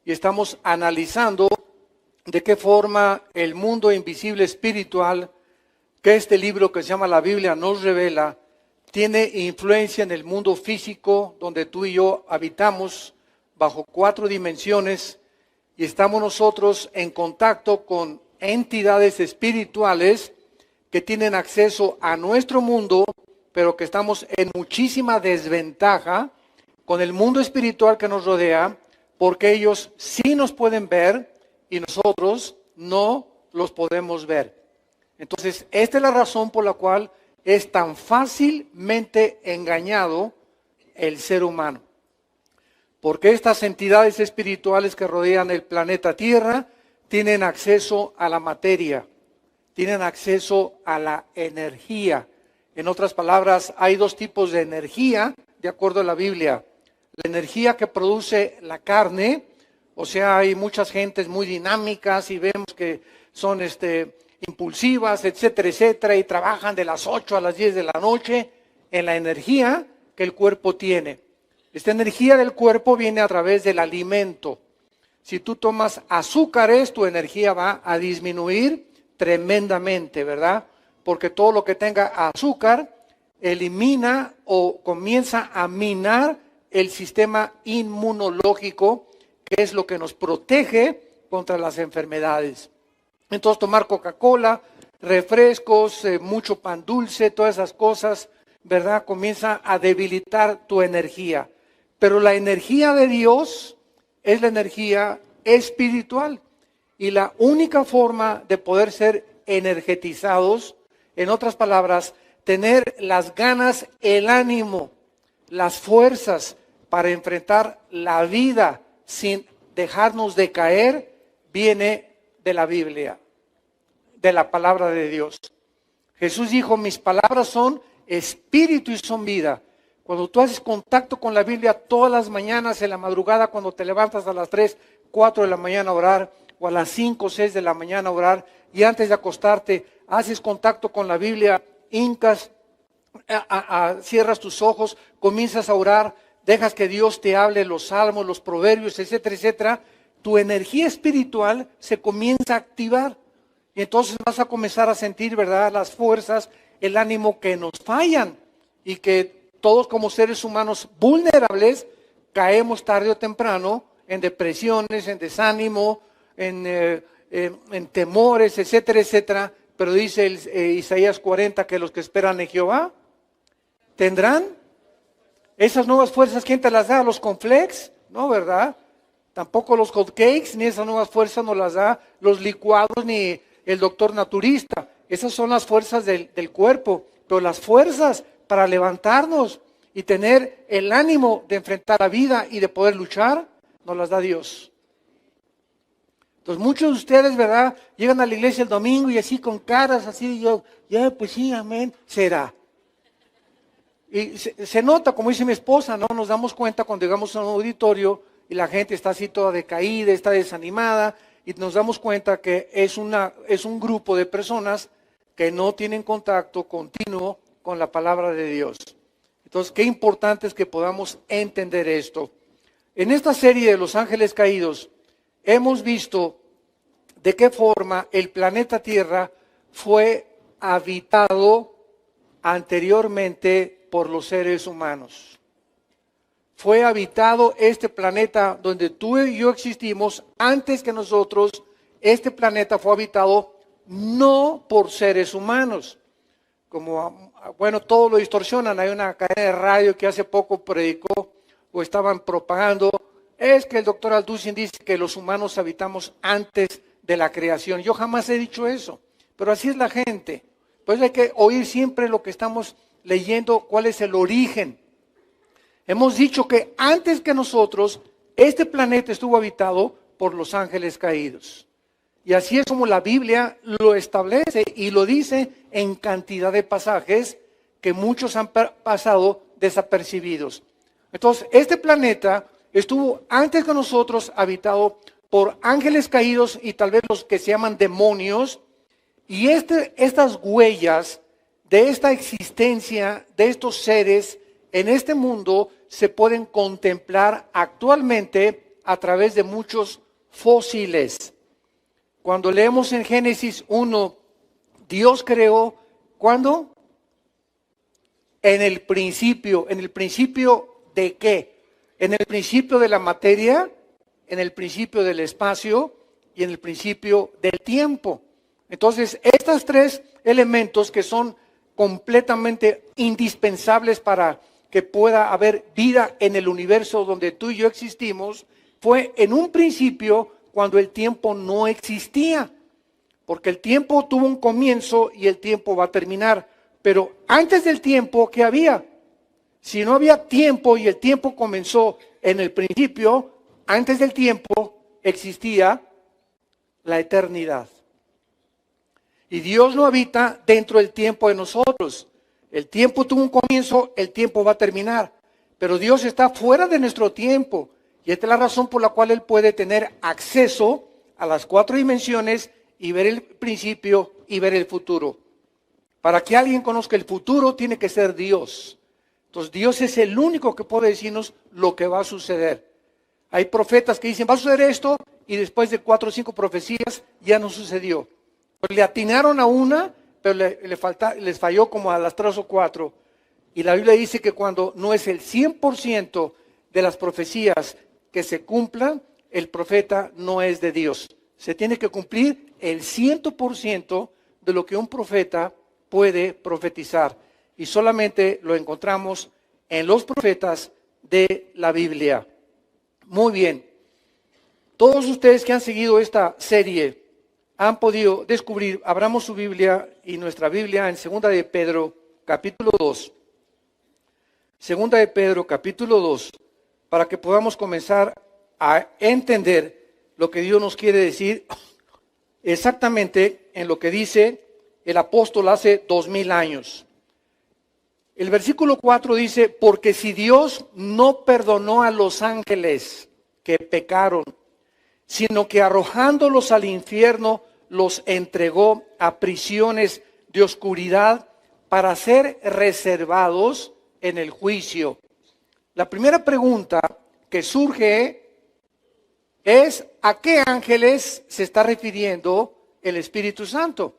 y estamos analizando de qué forma el mundo invisible espiritual, que este libro que se llama la Biblia nos revela, tiene influencia en el mundo físico donde tú y yo habitamos bajo 4 dimensiones y estamos nosotros en contacto con entidades espirituales que tienen acceso a nuestro mundo, pero que estamos en muchísima desventaja con el mundo espiritual que nos rodea, porque ellos sí nos pueden ver y nosotros no los podemos ver. Entonces, esta es la razón por la cual es tan fácilmente engañado el ser humano. Porque estas entidades espirituales que rodean el planeta Tierra tienen acceso a la materia, tienen acceso a la energía. En otras palabras, hay 2 tipos de energía, de acuerdo a la Biblia. La energía que produce la carne, o sea, hay muchas gentes muy dinámicas y vemos que son impulsivas, etcétera, etcétera, y trabajan de las 8 a las 10 de la noche en la energía que el cuerpo tiene. Esta energía del cuerpo viene a través del alimento. Si tú tomas azúcares, tu energía va a disminuir tremendamente, ¿verdad? Porque todo lo que tenga azúcar elimina o comienza a minar el sistema inmunológico, que es lo que nos protege contra las enfermedades. Entonces tomar Coca-Cola, refrescos, mucho pan dulce, todas esas cosas, ¿verdad? Comienza a debilitar tu energía. Pero la energía de Dios es la energía espiritual. Y la única forma de poder ser energetizados, en otras palabras, tener las ganas, el ánimo, las fuerzas para enfrentar la vida sin dejarnos de caer, viene de la Biblia, de la palabra de Dios. Jesús dijo, mis palabras son espíritu y son vida. Cuando tú haces contacto con la Biblia todas las mañanas, en la madrugada, cuando te levantas a las 3, 4 de la mañana a orar, o a las 5, 6 de la mañana a orar, y antes de acostarte, haces contacto con la Biblia, hincas, cierras tus ojos, comienzas a orar, dejas que Dios te hable los salmos, los proverbios, etcétera, etcétera, tu energía espiritual se comienza a activar. Y entonces vas a comenzar a sentir, ¿verdad?, las fuerzas, el ánimo que nos fallan y que todos como seres humanos vulnerables caemos tarde o temprano en depresiones, en desánimo, en temores, etcétera, etcétera. Pero dice Isaías 40 que los que esperan en Jehová tendrán esas nuevas fuerzas. ¿Quién te las da? ¿Los cornflakes? No, ¿verdad? Tampoco los hot cakes, ni esas nuevas fuerzas nos las da los licuados, ni el doctor naturista. Esas son las fuerzas del cuerpo. Pero las fuerzas para levantarnos y tener el ánimo de enfrentar la vida y de poder luchar, nos las da Dios. Entonces muchos de ustedes, ¿verdad?, llegan a la iglesia el domingo y así con caras así, ya pues sí, amén, será. Y se nota, como dice mi esposa, ¿no? Nos damos cuenta cuando llegamos a un auditorio y la gente está así toda decaída, está desanimada, y nos damos cuenta que es un grupo de personas que no tienen contacto continuo con la palabra de Dios. Entonces, qué importante es que podamos entender esto. En esta serie de los ángeles caídos, hemos visto de qué forma el planeta Tierra fue habitado anteriormente por los seres humanos. Fue habitado este planeta donde tú y yo existimos antes que nosotros. Este planeta fue habitado no por seres humanos. Como, bueno, todo lo distorsionan. Hay una cadena de radio que hace poco predicó o estaban propagando. Es que el doctor Alducin dice que los humanos habitamos antes de la creación. Yo jamás he dicho eso, pero así es la gente. Pues hay que oír siempre lo que estamos leyendo, cuál es el origen. Hemos dicho que antes que nosotros, este planeta estuvo habitado por los ángeles caídos. Y así es como la Biblia lo establece y lo dice en cantidad de pasajes que muchos han pasado desapercibidos. Entonces, este planeta estuvo antes que nosotros habitado por ángeles caídos y tal vez los que se llaman demonios. Y estas huellas de esta existencia, de estos seres en este mundo, se pueden contemplar actualmente a través de muchos fósiles. Cuando leemos en Génesis 1, Dios creó, ¿cuándo? En el principio. ¿En el principio de qué? En el principio de la materia, en el principio del espacio y en el principio del tiempo. Entonces, estos tres elementos que son completamente indispensables para que pueda haber vida en el universo donde tú y yo existimos, fue en un principio cuando el tiempo no existía. Porque el tiempo tuvo un comienzo y el tiempo va a terminar. Pero antes del tiempo, ¿qué había? Si no había tiempo y el tiempo comenzó en el principio, antes del tiempo existía la eternidad. Y Dios no habita dentro del tiempo de nosotros. El tiempo tuvo un comienzo, el tiempo va a terminar. Pero Dios está fuera de nuestro tiempo. Y esta es la razón por la cual Él puede tener acceso a las 4 dimensiones y ver el principio y ver el futuro. Para que alguien conozca el futuro, tiene que ser Dios. Entonces, Dios es el único que puede decirnos lo que va a suceder. Hay profetas que dicen, va a suceder esto, y después de 4 o 5 profecías, ya no sucedió. Pues le atinaron a una, pero les falló como a las 3 o 4. Y la Biblia dice que cuando no es el 100% de las profecías que se cumplan, el profeta no es de Dios. Se tiene que cumplir el 100% de lo que un profeta puede profetizar. Y solamente lo encontramos en los profetas de la Biblia. Muy bien. Todos ustedes que han seguido esta serie han podido descubrir, abramos su Biblia y nuestra Biblia en 2 de Pedro, capítulo 2. 2 de Pedro, capítulo 2, para que podamos comenzar a entender lo que Dios nos quiere decir exactamente en lo que dice el apóstol hace 2000 años. El versículo 4 dice, porque si Dios no perdonó a los ángeles que pecaron, sino que arrojándolos al infierno los entregó a prisiones de oscuridad para ser reservados en el juicio. La primera pregunta que surge es, ¿a qué ángeles se está refiriendo el Espíritu Santo?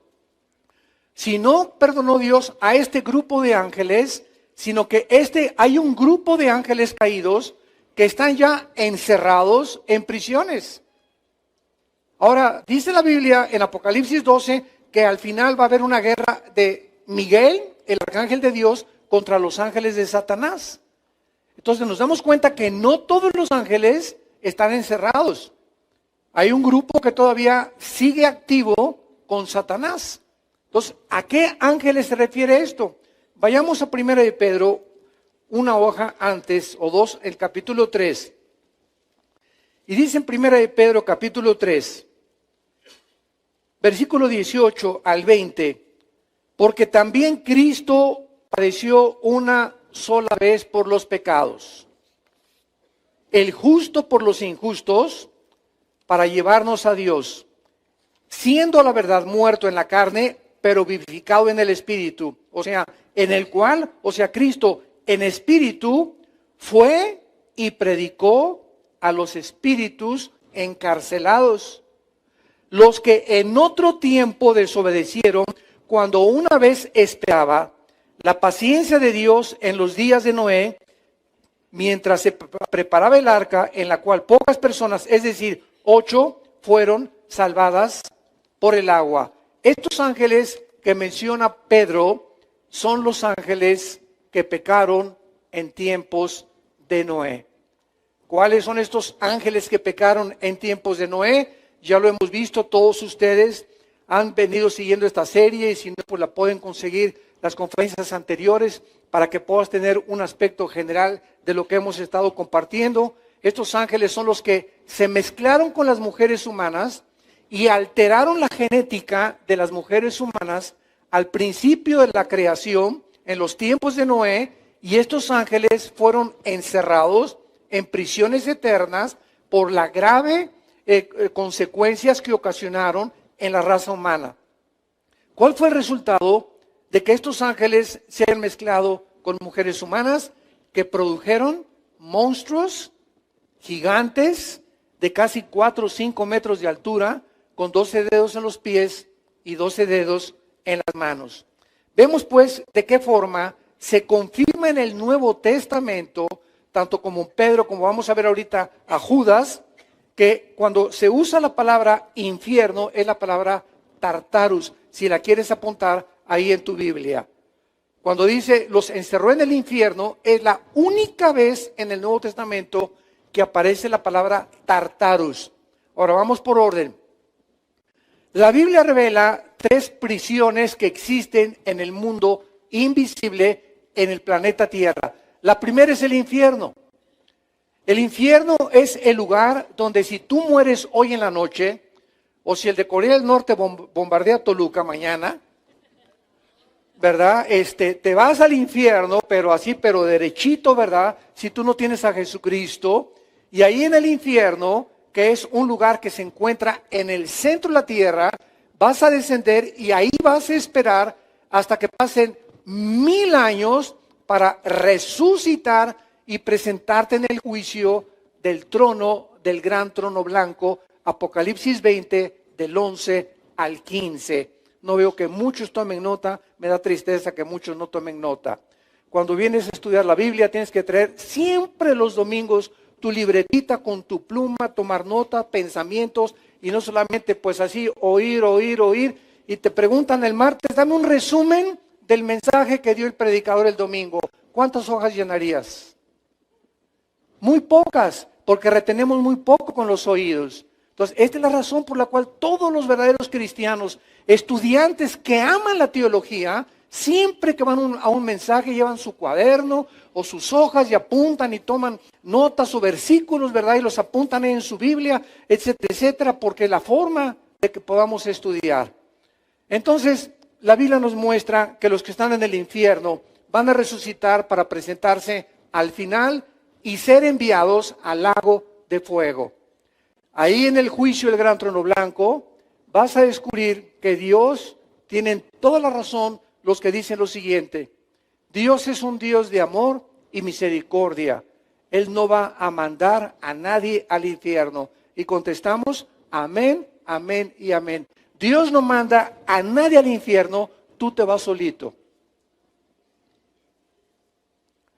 Si no perdonó Dios a este grupo de ángeles, sino que hay un grupo de ángeles caídos que están ya encerrados en prisiones. Ahora, dice la Biblia en Apocalipsis 12 que al final va a haber una guerra de Miguel, el arcángel de Dios, contra los ángeles de Satanás. Entonces nos damos cuenta que no todos los ángeles están encerrados. Hay un grupo que todavía sigue activo con Satanás. Entonces, ¿a qué ángeles se refiere esto? Vayamos a 1 de Pedro, una hoja antes o 2, el capítulo 3. Y dice en 1 de Pedro, capítulo 3, versículo 18 al 20, porque también Cristo padeció una sola vez por los pecados, el justo por los injustos, para llevarnos a Dios, siendo a la verdad muerto en la carne, pero vivificado en el Espíritu. O sea, en el cual, Cristo en espíritu fue y predicó a los espíritus encarcelados, los que en otro tiempo desobedecieron, cuando una vez esperaba la paciencia de Dios en los días de Noé, mientras se preparaba el arca, en la cual pocas personas, es decir, 8, fueron salvadas por el agua. Estos ángeles que menciona Pedro son los ángeles que pecaron en tiempos de Noé. ¿Cuáles son estos ángeles que pecaron en tiempos de Noé? Ya lo hemos visto, todos ustedes han venido siguiendo esta serie y si no, pues la pueden conseguir las conferencias anteriores para que puedas tener un aspecto general de lo que hemos estado compartiendo. Estos ángeles son los que se mezclaron con las mujeres humanas y alteraron la genética de las mujeres humanas al principio de la creación, en los tiempos de Noé, y estos ángeles fueron encerrados en prisiones eternas por las graves consecuencias que ocasionaron en la raza humana. ¿Cuál fue el resultado de que estos ángeles se hayan mezclado con mujeres humanas? Que produjeron monstruos gigantes de casi 4 o 5 metros de altura, con 12 dedos en los pies y 12 dedos en las manos. Vemos pues de qué forma se confirma en el Nuevo Testamento, tanto como Pedro, como vamos a ver ahorita a Judas, que cuando se usa la palabra infierno es la palabra Tartarus, si la quieres apuntar ahí en tu Biblia. Cuando dice los encerró en el infierno, es la única vez en el Nuevo Testamento que aparece la palabra Tartarus. Ahora vamos por orden. La Biblia revela 3 prisiones que existen en el mundo invisible en el planeta Tierra. La primera es el infierno. El infierno es el lugar donde si tú mueres hoy en la noche, o si el de Corea del Norte bombardea Toluca mañana, ¿verdad? Te vas al infierno, pero derechito, ¿verdad? Si tú no tienes a Jesucristo. Y ahí en el infierno, que es un lugar que se encuentra en el centro de la tierra, vas a descender y ahí vas a esperar hasta que pasen 1000 años para resucitar y presentarte en el juicio del trono, del gran trono blanco, Apocalipsis 20, del 11 al 15. No veo que muchos tomen nota, me da tristeza que muchos no tomen nota. Cuando vienes a estudiar la Biblia tienes que traer siempre los domingos tu libretita con tu pluma, tomar nota, pensamientos, y no solamente pues así oír, y te preguntan el martes, dame un resumen del mensaje que dio el predicador el domingo. ¿Cuántas hojas llenarías? Muy pocas, porque retenemos muy poco con los oídos. Entonces, esta es la razón por la cual todos los verdaderos cristianos, estudiantes que aman la teología, siempre que van a un mensaje llevan su cuaderno o sus hojas y apuntan y toman notas o versículos, ¿verdad? Y los apuntan en su Biblia, etcétera, etcétera, porque es la forma de que podamos estudiar. Entonces, la Biblia nos muestra que los que están en el infierno van a resucitar para presentarse al final y ser enviados al lago de fuego. Ahí en el juicio del gran trono blanco vas a descubrir que Dios tiene toda la razón los que dicen lo siguiente: Dios es un Dios de amor y misericordia. Él no va a mandar a nadie al infierno. Y contestamos, amén, amén y amén. Dios no manda a nadie al infierno, tú te vas solito.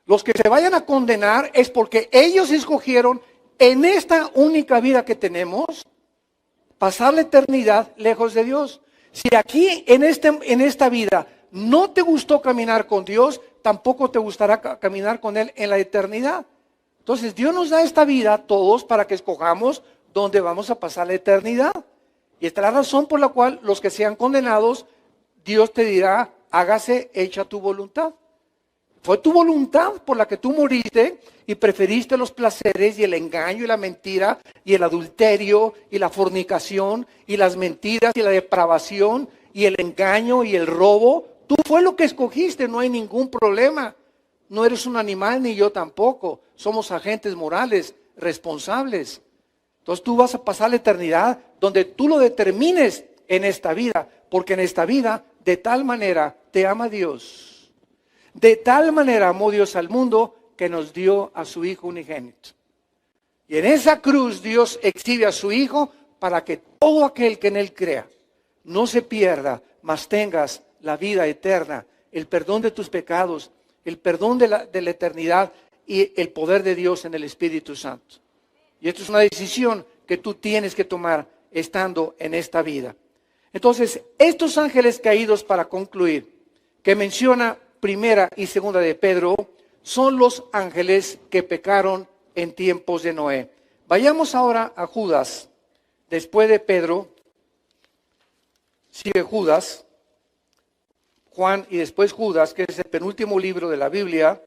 Los que se vayan a condenar es porque ellos escogieron en esta única vida que tenemos pasar la eternidad lejos de Dios. Si aquí en esta vida no te gustó caminar con Dios, tampoco te gustará caminar con Él en la eternidad. Entonces Dios nos da esta vida a todos para que escojamos dónde vamos a pasar la eternidad. Y esta es la razón por la cual los que sean condenados, Dios te dirá, hágase hecha tu voluntad. Fue tu voluntad por la que tú moriste y preferiste los placeres y el engaño y la mentira y el adulterio y la fornicación y las mentiras y la depravación y el engaño y el robo. Tú fue lo que escogiste, no hay ningún problema. No eres un animal ni yo tampoco. Somos agentes morales, responsables. Entonces tú vas a pasar la eternidad donde tú lo determines en esta vida, porque en esta vida de tal manera te ama Dios. De tal manera amó Dios al mundo que nos dio a su Hijo unigénito. Y en esa cruz Dios exhibe a su Hijo para que todo aquel que en Él crea no se pierda, mas tengas la vida eterna, el perdón de tus pecados, el perdón de la eternidad y el poder de Dios en el Espíritu Santo. Y esto es una decisión que tú tienes que tomar estando en esta vida. Entonces, estos ángeles caídos, para concluir, que menciona Primera y Segunda de Pedro, son los ángeles que pecaron en tiempos de Noé. Vayamos ahora a Judas. Después de Pedro, sigue Judas, Juan y después Judas, que es el penúltimo libro de la Biblia.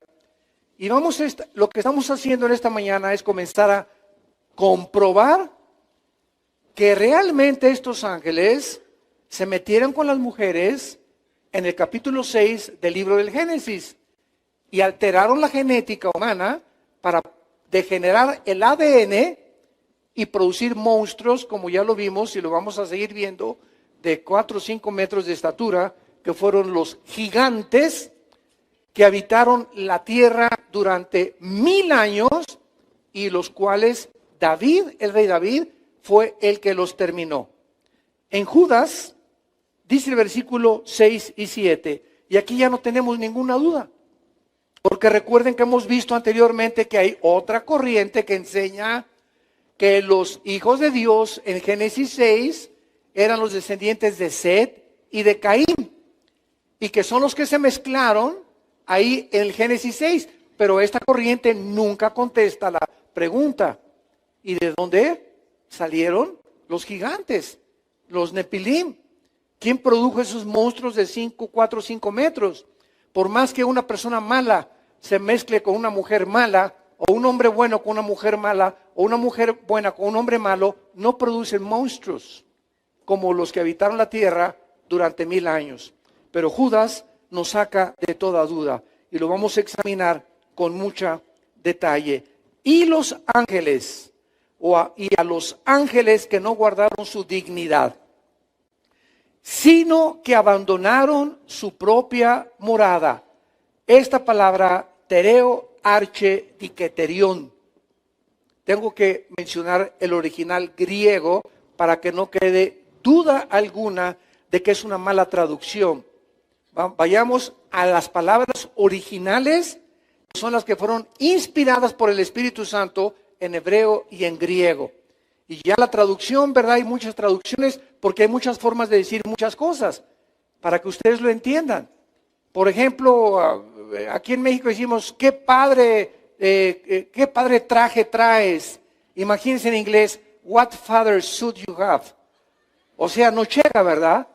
Y lo que estamos haciendo en esta mañana es comenzar a comprobar que realmente estos ángeles se metieron con las mujeres en el capítulo 6 del libro del Génesis y alteraron la genética humana para degenerar el ADN y producir monstruos, como ya lo vimos y lo vamos a seguir viendo, de 4 o 5 metros de estatura, que fueron los gigantes que habitaron la tierra durante 1000 años y los cuales David, el rey David, fue el que los terminó. En Judas, dice el versículo 6 y 7, y aquí ya no tenemos ninguna duda. Porque recuerden que hemos visto anteriormente que hay otra corriente que enseña que los hijos de Dios en Génesis 6 eran los descendientes de Set y de Caín. Y que son los que se mezclaron ahí en el Génesis 6. Pero esta corriente nunca contesta la pregunta. ¿Y de dónde salieron los gigantes? Los Nepilim. ¿Quién produjo esos monstruos de 5, 4, 5 metros? Por más que una persona mala se mezcle con una mujer mala, o un hombre bueno con una mujer mala, o una mujer buena con un hombre malo, no producen monstruos como los que habitaron la tierra durante 1000 años. Pero Judas nos saca de toda duda y lo vamos a examinar con mucho detalle. Y los ángeles, y a los ángeles que no guardaron su dignidad, sino que abandonaron su propia morada. Esta palabra, tereo, arche, diketerión. Tengo que mencionar el original griego para que no quede duda alguna de que es una mala traducción. Vayamos a las palabras originales, que son las que fueron inspiradas por el Espíritu Santo en hebreo y en griego. Y ya la traducción, ¿verdad? Hay muchas traducciones porque hay muchas formas de decir muchas cosas, para que ustedes lo entiendan. Por ejemplo, aquí en México decimos, qué padre traje traes. Imagínense en inglés, what father suit you have. O sea, no llega, ¿verdad?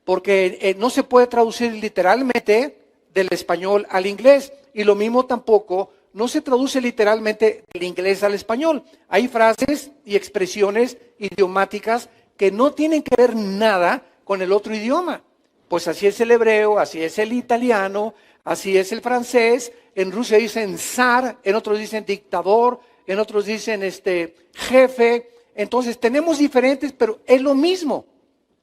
Porque no se puede traducir literalmente del español al inglés. Y lo mismo tampoco no se traduce literalmente del inglés al español. Hay frases y expresiones idiomáticas que no tienen que ver nada con el otro idioma. Pues así es el hebreo, así es el italiano, así es el francés. En Rusia dicen zar, en otros dicen dictador, en otros dicen jefe. Entonces tenemos diferentes, pero es lo mismo.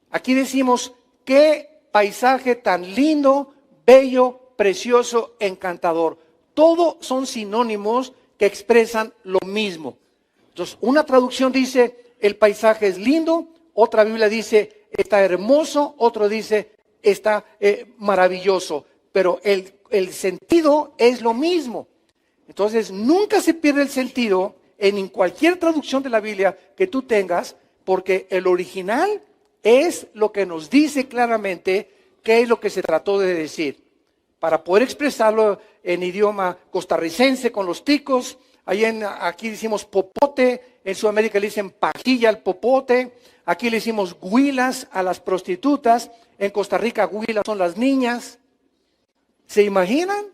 Aquí decimos, qué paisaje tan lindo, bello, precioso, encantador. Todo son sinónimos que expresan lo mismo. Entonces, una traducción dice, el paisaje es lindo, otra Biblia dice, está hermoso, otro dice, está maravilloso. Pero el sentido es lo mismo. Entonces, nunca se pierde el sentido en cualquier traducción de la Biblia que tú tengas, porque el original es lo que nos dice claramente qué es lo que se trató de decir. Para poder expresarlo en idioma costarricense con los ticos, aquí decimos popote, en Sudamérica le dicen pajilla al popote, aquí le decimos huilas a las prostitutas, en Costa Rica huilas son las niñas. ¿Se imaginan?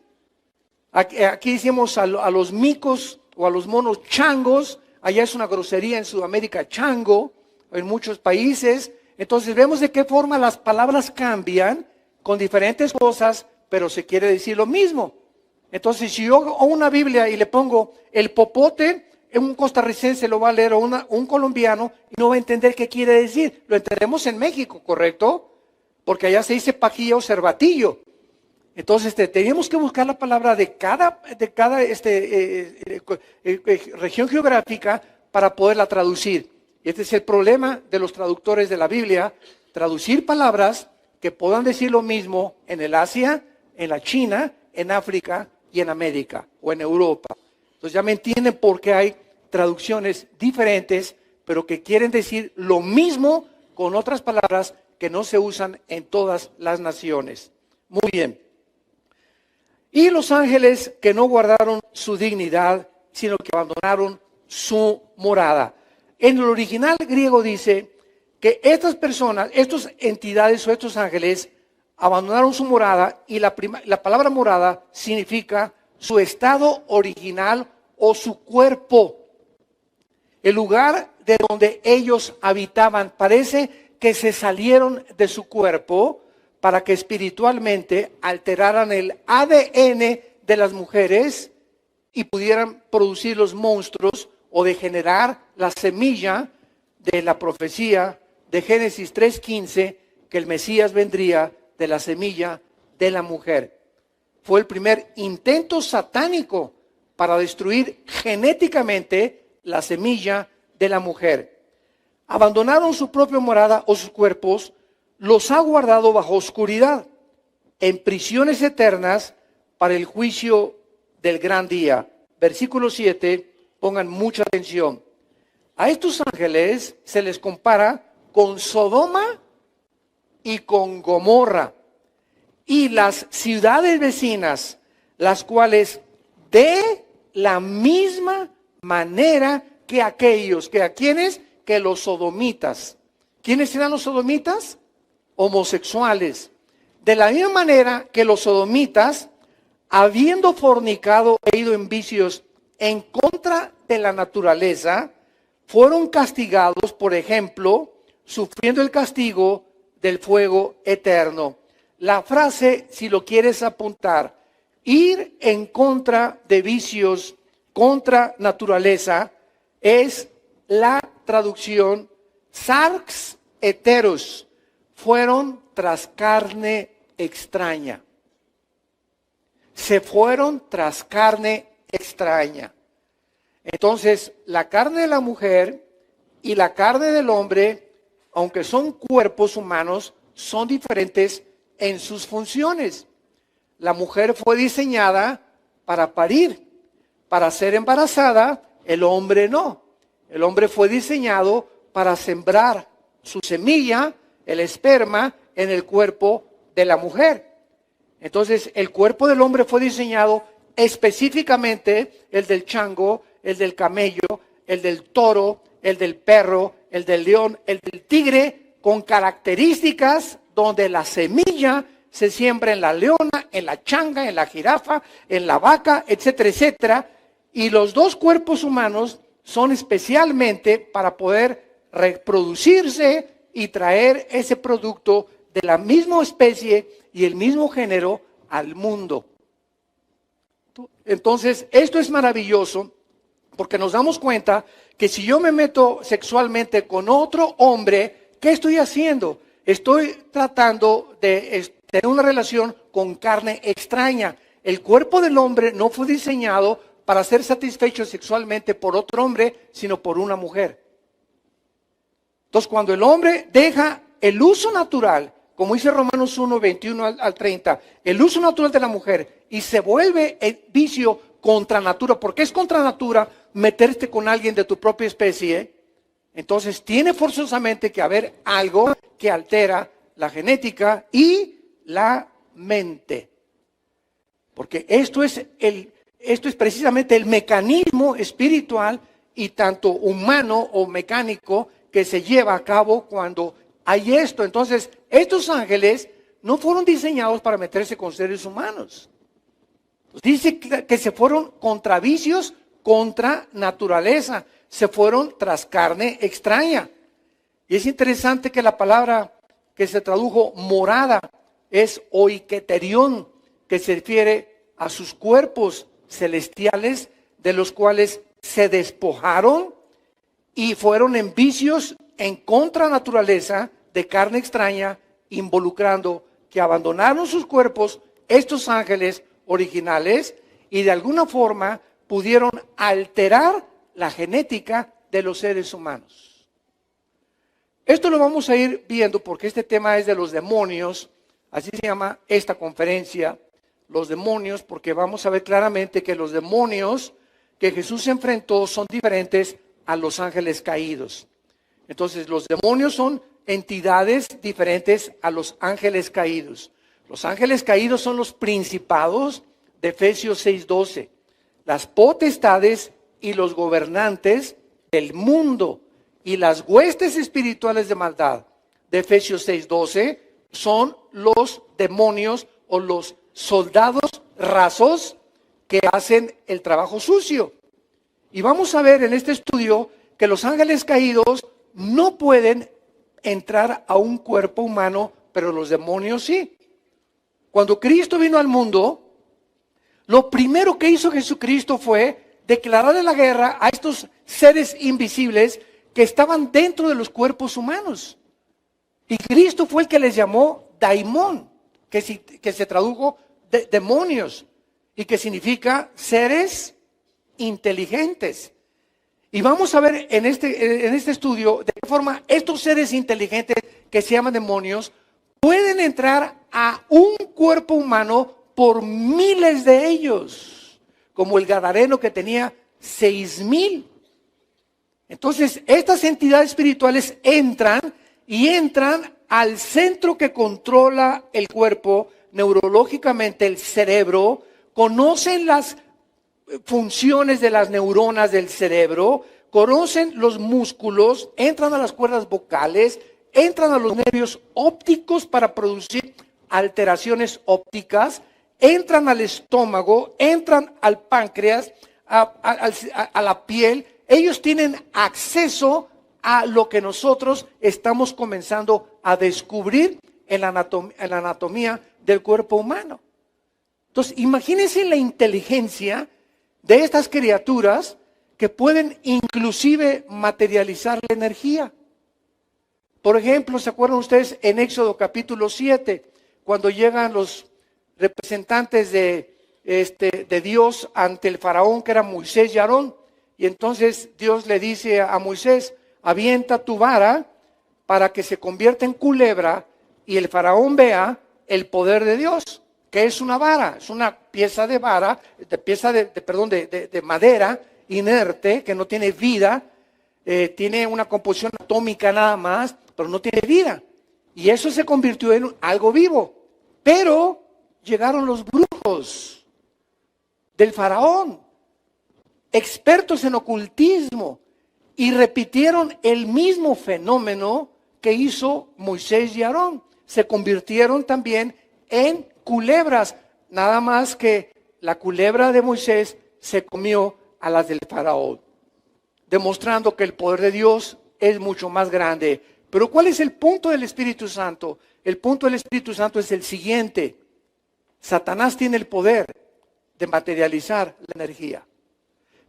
Aquí decimos a los micos o a los monos changos, allá es una grosería en Sudamérica chango, en muchos países. Entonces vemos de qué forma las palabras cambian con diferentes cosas, pero se quiere decir lo mismo. Entonces, si yo hago una Biblia y le pongo el popote, un costarricense lo va a leer o un colombiano y no va a entender qué quiere decir. Lo entendemos en México, ¿correcto? Porque allá se dice pajilla o cervatillo. Entonces, tenemos que buscar la palabra de cada región geográfica para poderla traducir. Y este es el problema de los traductores de la Biblia, traducir palabras que puedan decir lo mismo en el Asia, en la China, en África y en América o en Europa. Entonces ya me entienden por qué hay traducciones diferentes, pero que quieren decir lo mismo con otras palabras que no se usan en todas las naciones. Muy bien. Y los ángeles que no guardaron su dignidad, sino que abandonaron su morada. En el original griego dice que estas personas, estas entidades o estos ángeles abandonaron su morada, y la palabra morada significa su estado original o su cuerpo, el lugar de donde ellos habitaban. Parece que se salieron de su cuerpo para que espiritualmente alteraran el ADN de las mujeres y pudieran producir los monstruos o degenerar la semilla de la profecía de Génesis 3:15, que el Mesías vendría de la semilla de la mujer. Fue el primer intento satánico para destruir genéticamente la semilla de la mujer. Abandonaron su propia morada o sus cuerpos, los ha guardado bajo oscuridad, en prisiones eternas para el juicio del gran día. Versículo 7, pongan mucha atención. A estos ángeles se les compara con Sodoma y con Gomorra y las ciudades vecinas, las cuales de la misma manera que aquellos, que a quienes, que los sodomitas. ¿Quiénes eran los sodomitas? Homosexuales. De la misma manera que los sodomitas, habiendo fornicado e ido en vicios en contra de la naturaleza, fueron castigados, por ejemplo, sufriendo el castigo del fuego eterno. La frase, si lo quieres apuntar, ir en contra de vicios, contra naturaleza, es la traducción sarx heteros, fueron tras carne extraña. Se fueron tras carne extraña. Entonces, la carne de la mujer y la carne del hombre, aunque son cuerpos humanos, son diferentes en sus funciones. La mujer fue diseñada para parir, para ser embarazada, el hombre no. El hombre fue diseñado para sembrar su semilla, el esperma, en el cuerpo de la mujer. Entonces, el cuerpo del hombre fue diseñado específicamente, el del chango, el del camello, el del toro, el del perro, el del león, el del tigre, con características donde la semilla se siembra en la leona, en la changa, en la jirafa, en la vaca, etcétera, etcétera. Y los dos cuerpos humanos son especialmente para poder reproducirse y traer ese producto de la misma especie y el mismo género al mundo. Entonces, esto es maravilloso porque nos damos cuenta que si yo me meto sexualmente con otro hombre, ¿qué estoy haciendo? Estoy tratando de tener una relación con carne extraña. El cuerpo del hombre no fue diseñado para ser satisfecho sexualmente por otro hombre, sino por una mujer. Entonces, cuando el hombre deja el uso natural, como dice Romanos 1, 21 al 30, el uso natural de la mujer y se vuelve el vicio contra natura, porque es contra natura meterte con alguien de tu propia especie, entonces tiene forzosamente que haber algo que altera la genética y la mente. Porque esto es precisamente el mecanismo espiritual y tanto humano o mecánico que se lleva a cabo cuando hay esto. Entonces, estos ángeles no fueron diseñados para meterse con seres humanos. Dice que se fueron contra vicios, contra naturaleza. Se fueron tras carne extraña. Y es interesante que la palabra que se tradujo morada es oiketerión, que se refiere a sus cuerpos celestiales, de los cuales se despojaron y fueron en vicios en contra naturaleza de carne extraña, involucrando que abandonaron sus cuerpos, estos ángeles originales, y de alguna forma pudieron alterar la genética de los seres humanos. Esto lo vamos a ir viendo porque este tema es de los demonios, así se llama esta conferencia, los demonios, porque vamos a ver claramente que los demonios que Jesús enfrentó son diferentes a los ángeles caídos. Entonces, los demonios son entidades diferentes a los ángeles caídos. Los ángeles caídos son los principados de Efesios 6:12, las potestades y los gobernantes del mundo y las huestes espirituales de maldad de Efesios 6:12 son los demonios o los soldados rasos que hacen el trabajo sucio. Y vamos a ver en este estudio que los ángeles caídos no pueden entrar a un cuerpo humano, pero los demonios sí. Cuando Cristo vino al mundo, lo primero que hizo Jesucristo fue declararle la guerra a estos seres invisibles que estaban dentro de los cuerpos humanos. Y Cristo fue el que les llamó daimón, que se tradujo de demonios y que significa seres inteligentes. Y vamos a ver en este estudio de qué forma estos seres inteligentes que se llaman demonios pueden entrar a un cuerpo humano por miles de ellos, como el gadareno que tenía 6,000. Entonces, estas entidades espirituales entran al centro que controla el cuerpo, neurológicamente el cerebro, conocen las funciones de las neuronas del cerebro, conocen los músculos, entran a las cuerdas vocales, entran a los nervios ópticos para producir alteraciones ópticas, entran al estómago, entran al páncreas, a la piel. Ellos tienen acceso a lo que nosotros estamos comenzando a descubrir en la anatomía del cuerpo humano. Entonces, imagínense la inteligencia de estas criaturas que pueden inclusive materializar la energía. Por ejemplo, ¿se acuerdan ustedes en Éxodo capítulo 7, cuando llegan los representantes de Dios ante el faraón, que era Moisés y Aarón? Y entonces Dios le dice a Moisés: avienta tu vara para que se convierta en culebra y el faraón vea el poder de Dios. ¿Qué es una vara? Es una pieza de vara, de madera inerte, que no tiene vida, tiene una composición atómica nada más, pero no tiene vida. Y eso se convirtió en algo vivo. Pero llegaron los brujos del faraón, expertos en ocultismo, y repitieron el mismo fenómeno que hizo Moisés y Aarón. Se convirtieron también en culebras, nada más que la culebra de Moisés se comió a las del faraón, demostrando que el poder de Dios es mucho más grande. Pero ¿cuál es el punto del Espíritu Santo? El punto del Espíritu Santo es el siguiente: Satanás tiene el poder de materializar la energía.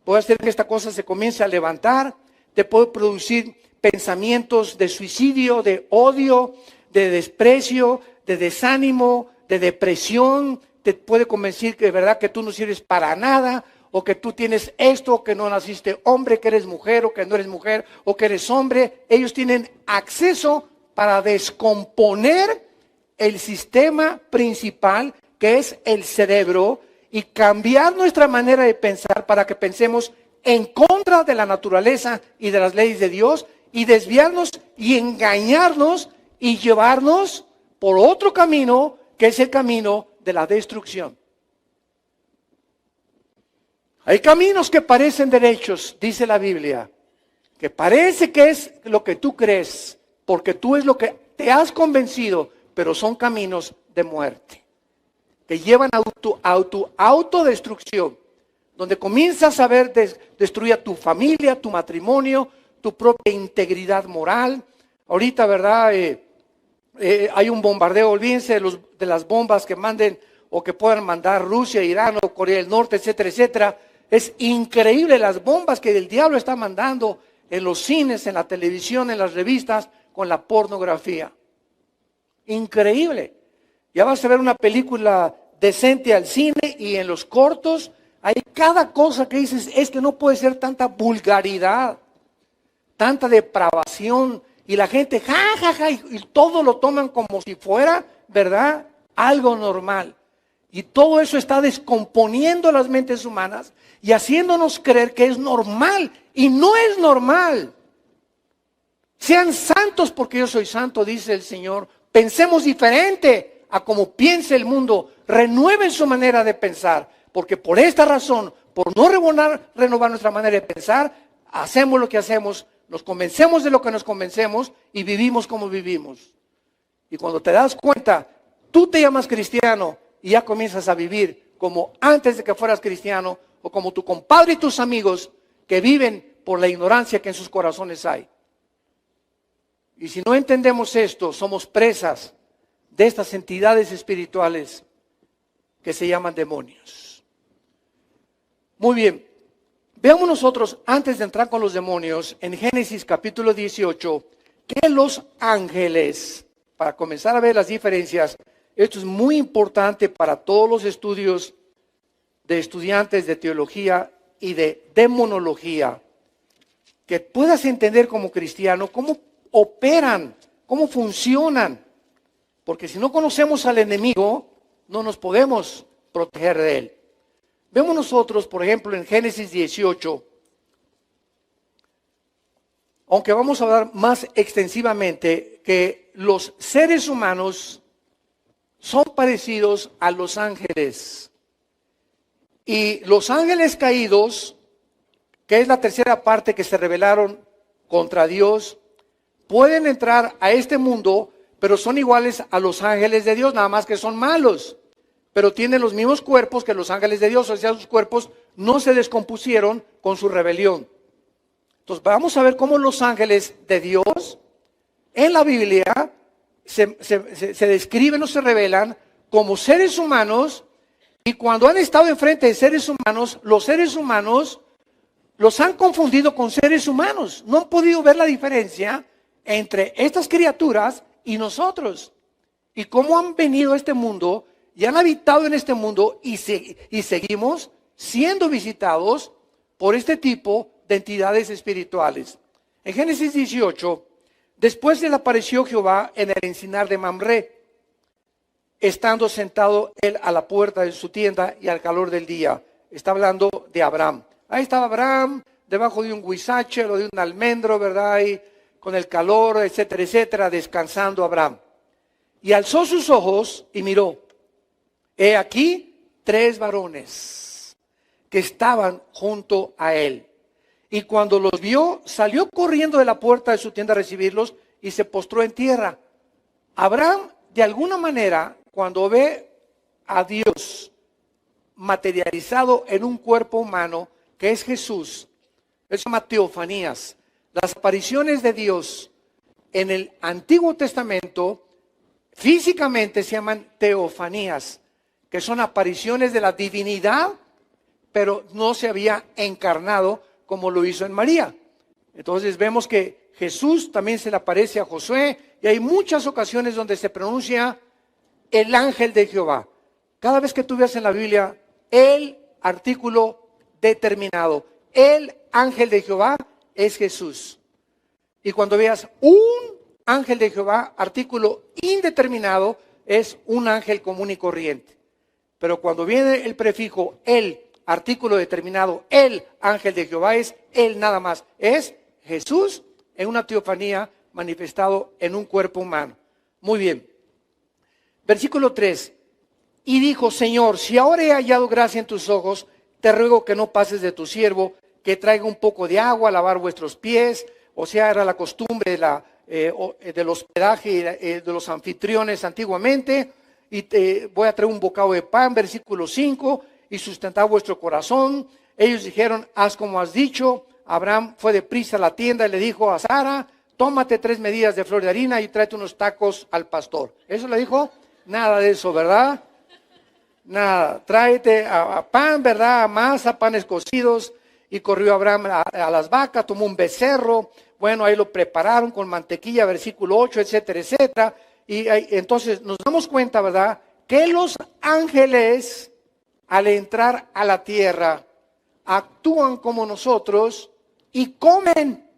Puede hacer que esta cosa se comience a levantar, te puede producir pensamientos de suicidio, de odio, de desprecio, de desánimo, de depresión. Te puede convencer que de verdad que tú no sirves para nada, o que tú tienes esto, que no naciste hombre, que eres mujer, o que no eres mujer, o que eres hombre. Ellos tienen acceso para descomponer el sistema principal, que es el cerebro, y cambiar nuestra manera de pensar para que pensemos en contra de la naturaleza y de las leyes de Dios, y desviarnos y engañarnos y llevarnos por otro camino, que es el camino de la destrucción. Hay caminos que parecen derechos, dice la Biblia, que parece que es lo que tú crees, porque tú es lo que te has convencido, pero son caminos de muerte, que llevan a tu autodestrucción, donde comienzas a ver destruir a tu familia, tu matrimonio, tu propia integridad moral. Ahorita, ¿verdad? Hay un bombardeo, olvídense de las bombas que manden o que puedan mandar Rusia, Irán o Corea del Norte, etcétera, etcétera. Es increíble las bombas que el diablo está mandando en los cines, en la televisión, en las revistas, con la pornografía. Increíble. Ya vas a ver una película decente al cine y en los cortos hay cada cosa que dices: es que no puede ser tanta vulgaridad, tanta depravación, y la gente y todo lo toman como si fuera, ¿verdad?, algo normal. Y todo eso está descomponiendo las mentes humanas y haciéndonos creer que es normal, y no es normal. Sean santos porque yo soy santo, dice el Señor. Pensemos diferente a como piensa el mundo. Renueven su manera de pensar, porque por esta razón, por no renovar nuestra manera de pensar, hacemos lo que hacemos, nos convencemos de lo que nos convencemos y vivimos como vivimos. Y cuando te das cuenta, tú te llamas cristiano y ya comienzas a vivir como antes de que fueras cristiano, o como tu compadre y tus amigos que viven por la ignorancia que en sus corazones hay. Y si no entendemos esto, somos presas de estas entidades espirituales que se llaman demonios. Muy bien, veamos nosotros, antes de entrar con los demonios, en Génesis capítulo 18, que los ángeles, para comenzar a ver las diferencias, esto es muy importante para todos los estudios de estudiantes de teología y de demonología. que puedas entender como cristiano cómo operan, cómo funcionan. Porque si no conocemos al enemigo, no nos podemos proteger de él. Vemos nosotros, por ejemplo, en Génesis 18, aunque vamos a hablar más extensivamente, que los seres humanos son parecidos a los ángeles. Y los ángeles caídos, que es la tercera parte que se rebelaron contra Dios, pueden entrar a este mundo, pero son iguales a los ángeles de Dios, nada más que son malos. Pero tienen los mismos cuerpos que los ángeles de Dios, o sea, sus cuerpos no se descompusieron con su rebelión. Entonces vamos a ver cómo los ángeles de Dios en la Biblia se describen o se revelan como seres humanos, y cuando han estado enfrente de seres humanos, los seres humanos los han confundido con seres humanos. No han podido ver la diferencia entre estas criaturas y nosotros. Y cómo han venido a este mundo y han habitado en este mundo y seguimos siendo visitados por este tipo de entidades espirituales. En Génesis 18, después le apareció Jehová en el encinar de Mamré, estando sentado él a la puerta de su tienda y al calor del día. Está hablando de Abraham. Ahí estaba Abraham, debajo de un huizache o de un almendro, ¿verdad? Y con el calor, etcétera, etcétera, descansando Abraham. Y alzó sus ojos y miró. He aquí 3 varones que estaban junto a él. Y cuando los vio, salió corriendo de la puerta de su tienda a recibirlos y se postró en tierra. Abraham, de alguna manera, cuando ve a Dios materializado en un cuerpo humano, que es Jesús, eso se llama teofanías. Las apariciones de Dios en el Antiguo Testamento físicamente se llaman teofanías, que son apariciones de la divinidad, pero no se había encarnado como lo hizo en María. Entonces vemos que Jesús también se le aparece a Josué, y hay muchas ocasiones donde se pronuncia el ángel de Jehová. Cada vez que tú veas en la Biblia el artículo determinado, el ángel de Jehová, es Jesús. Y cuando veas un ángel de Jehová, artículo indeterminado, es un ángel común y corriente. Pero cuando viene el prefijo el, artículo determinado, el ángel de Jehová, es él nada más. Es Jesús en una teofanía manifestado en un cuerpo humano. Muy bien. Versículo 3. Y dijo: Señor, si ahora he hallado gracia en tus ojos, te ruego que no pases de tu siervo, que traiga un poco de agua a lavar vuestros pies. O sea, era la costumbre del hospedaje de los anfitriones antiguamente. Y te voy a traer un bocado de pan, versículo 5, y sustentar vuestro corazón. Ellos dijeron: haz como has dicho. Abraham fue deprisa a la tienda y le dijo a Sara: tómate 3 medidas de flor de harina y tráete unos tacos al pastor. ¿Eso le dijo? Nada de eso, ¿verdad? Nada. Tráete a pan, ¿verdad? A masa, panes cocidos. Y corrió Abraham a las vacas, tomó un becerro. Bueno, ahí lo prepararon con mantequilla, versículo 8, etcétera, etcétera. Y entonces nos damos cuenta, ¿verdad?, que los ángeles, al entrar a la tierra, actúan como nosotros y comen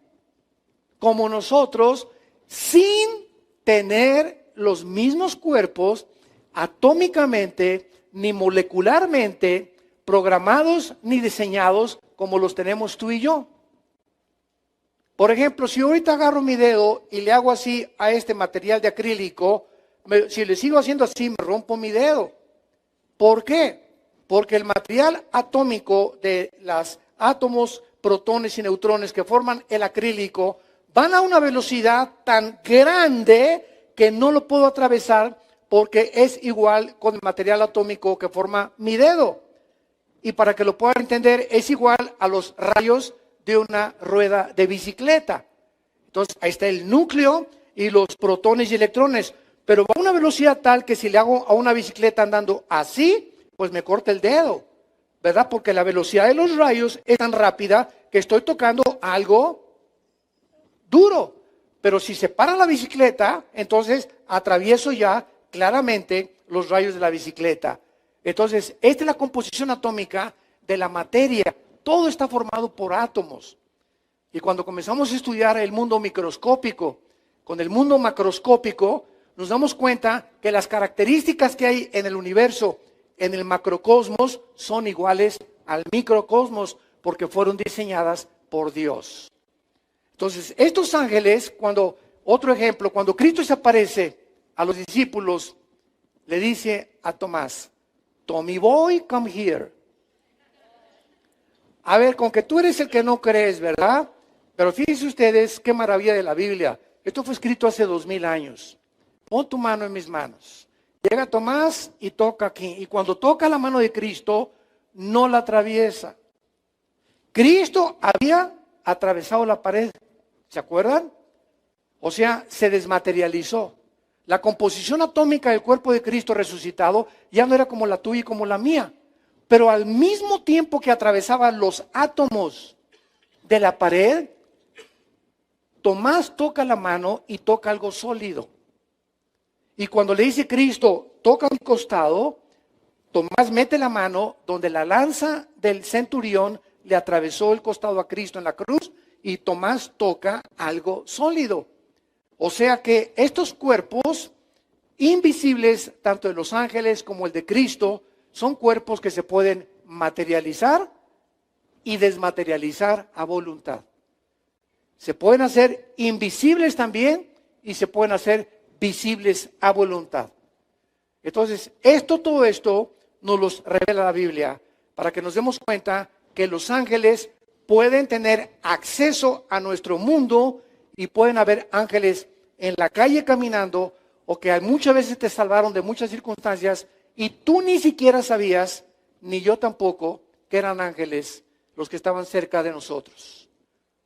como nosotros, sin tener los mismos cuerpos atómicamente ni molecularmente programados ni diseñados como los tenemos tú y yo. Por ejemplo, si ahorita agarro mi dedo y le hago así a este material de acrílico, si le sigo haciendo así, me rompo mi dedo. ¿Por qué? Porque el material atómico de los átomos, protones y neutrones que forman el acrílico van a una velocidad tan grande que no lo puedo atravesar, porque es igual con el material atómico que forma mi dedo. Y para que lo puedan entender, es igual a los rayos de una rueda de bicicleta. Entonces, ahí está el núcleo y los protones y electrones, pero va a una velocidad tal que si le hago a una bicicleta andando así, pues me corta el dedo, ¿verdad? Porque la velocidad de los rayos es tan rápida que estoy tocando algo duro. Pero si se para la bicicleta, entonces atravieso ya claramente los rayos de la bicicleta. Entonces, esta es la composición atómica de la materia. Todo está formado por átomos. Y cuando comenzamos a estudiar el mundo microscópico, con el mundo macroscópico, nos damos cuenta que las características que hay en el universo, en el macrocosmos, son iguales al microcosmos, porque fueron diseñadas por Dios. Entonces, estos ángeles, otro ejemplo, cuando Cristo se aparece a los discípulos, le dice a Tomás, Tommy boy, come here. A ver, con que tú eres el que no crees, ¿verdad? Pero fíjense ustedes qué maravilla de la Biblia. Esto fue escrito hace 2000 años. Pon tu mano en mis manos. Llega Tomás y toca aquí. Y cuando toca la mano de Cristo, no la atraviesa. Cristo había atravesado la pared. ¿Se acuerdan? O sea, se desmaterializó. La composición atómica del cuerpo de Cristo resucitado ya no era como la tuya y como la mía. Pero al mismo tiempo que atravesaba los átomos de la pared, Tomás toca la mano y toca algo sólido. Y cuando le dice Cristo, toca mi costado, Tomás mete la mano donde la lanza del centurión le atravesó el costado a Cristo en la cruz y Tomás toca algo sólido. O sea que estos cuerpos invisibles, tanto de los ángeles como el de Cristo, son cuerpos que se pueden materializar y desmaterializar a voluntad. Se pueden hacer invisibles también y se pueden hacer visibles a voluntad. Entonces, todo esto nos los revela la Biblia para que nos demos cuenta que los ángeles pueden tener acceso a nuestro mundo y pueden haber ángeles en la calle caminando o que muchas veces te salvaron de muchas circunstancias y tú ni siquiera sabías, ni yo tampoco, que eran ángeles los que estaban cerca de nosotros,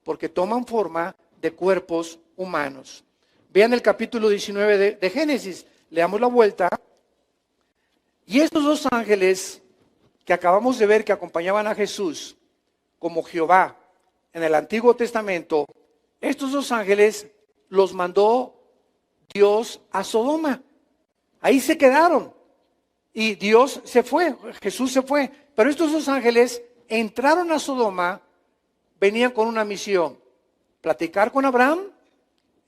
porque toman forma de cuerpos humanos. Vean el capítulo 19 de Génesis, le damos la vuelta, y estos dos ángeles que acabamos de ver que acompañaban a Jesús, como Jehová en el Antiguo Testamento, estos dos ángeles los mandó Dios a Sodoma. Ahí se quedaron. Y Dios se fue, Jesús se fue. Pero estos dos ángeles entraron a Sodoma, venían con una misión. Platicar con Abraham.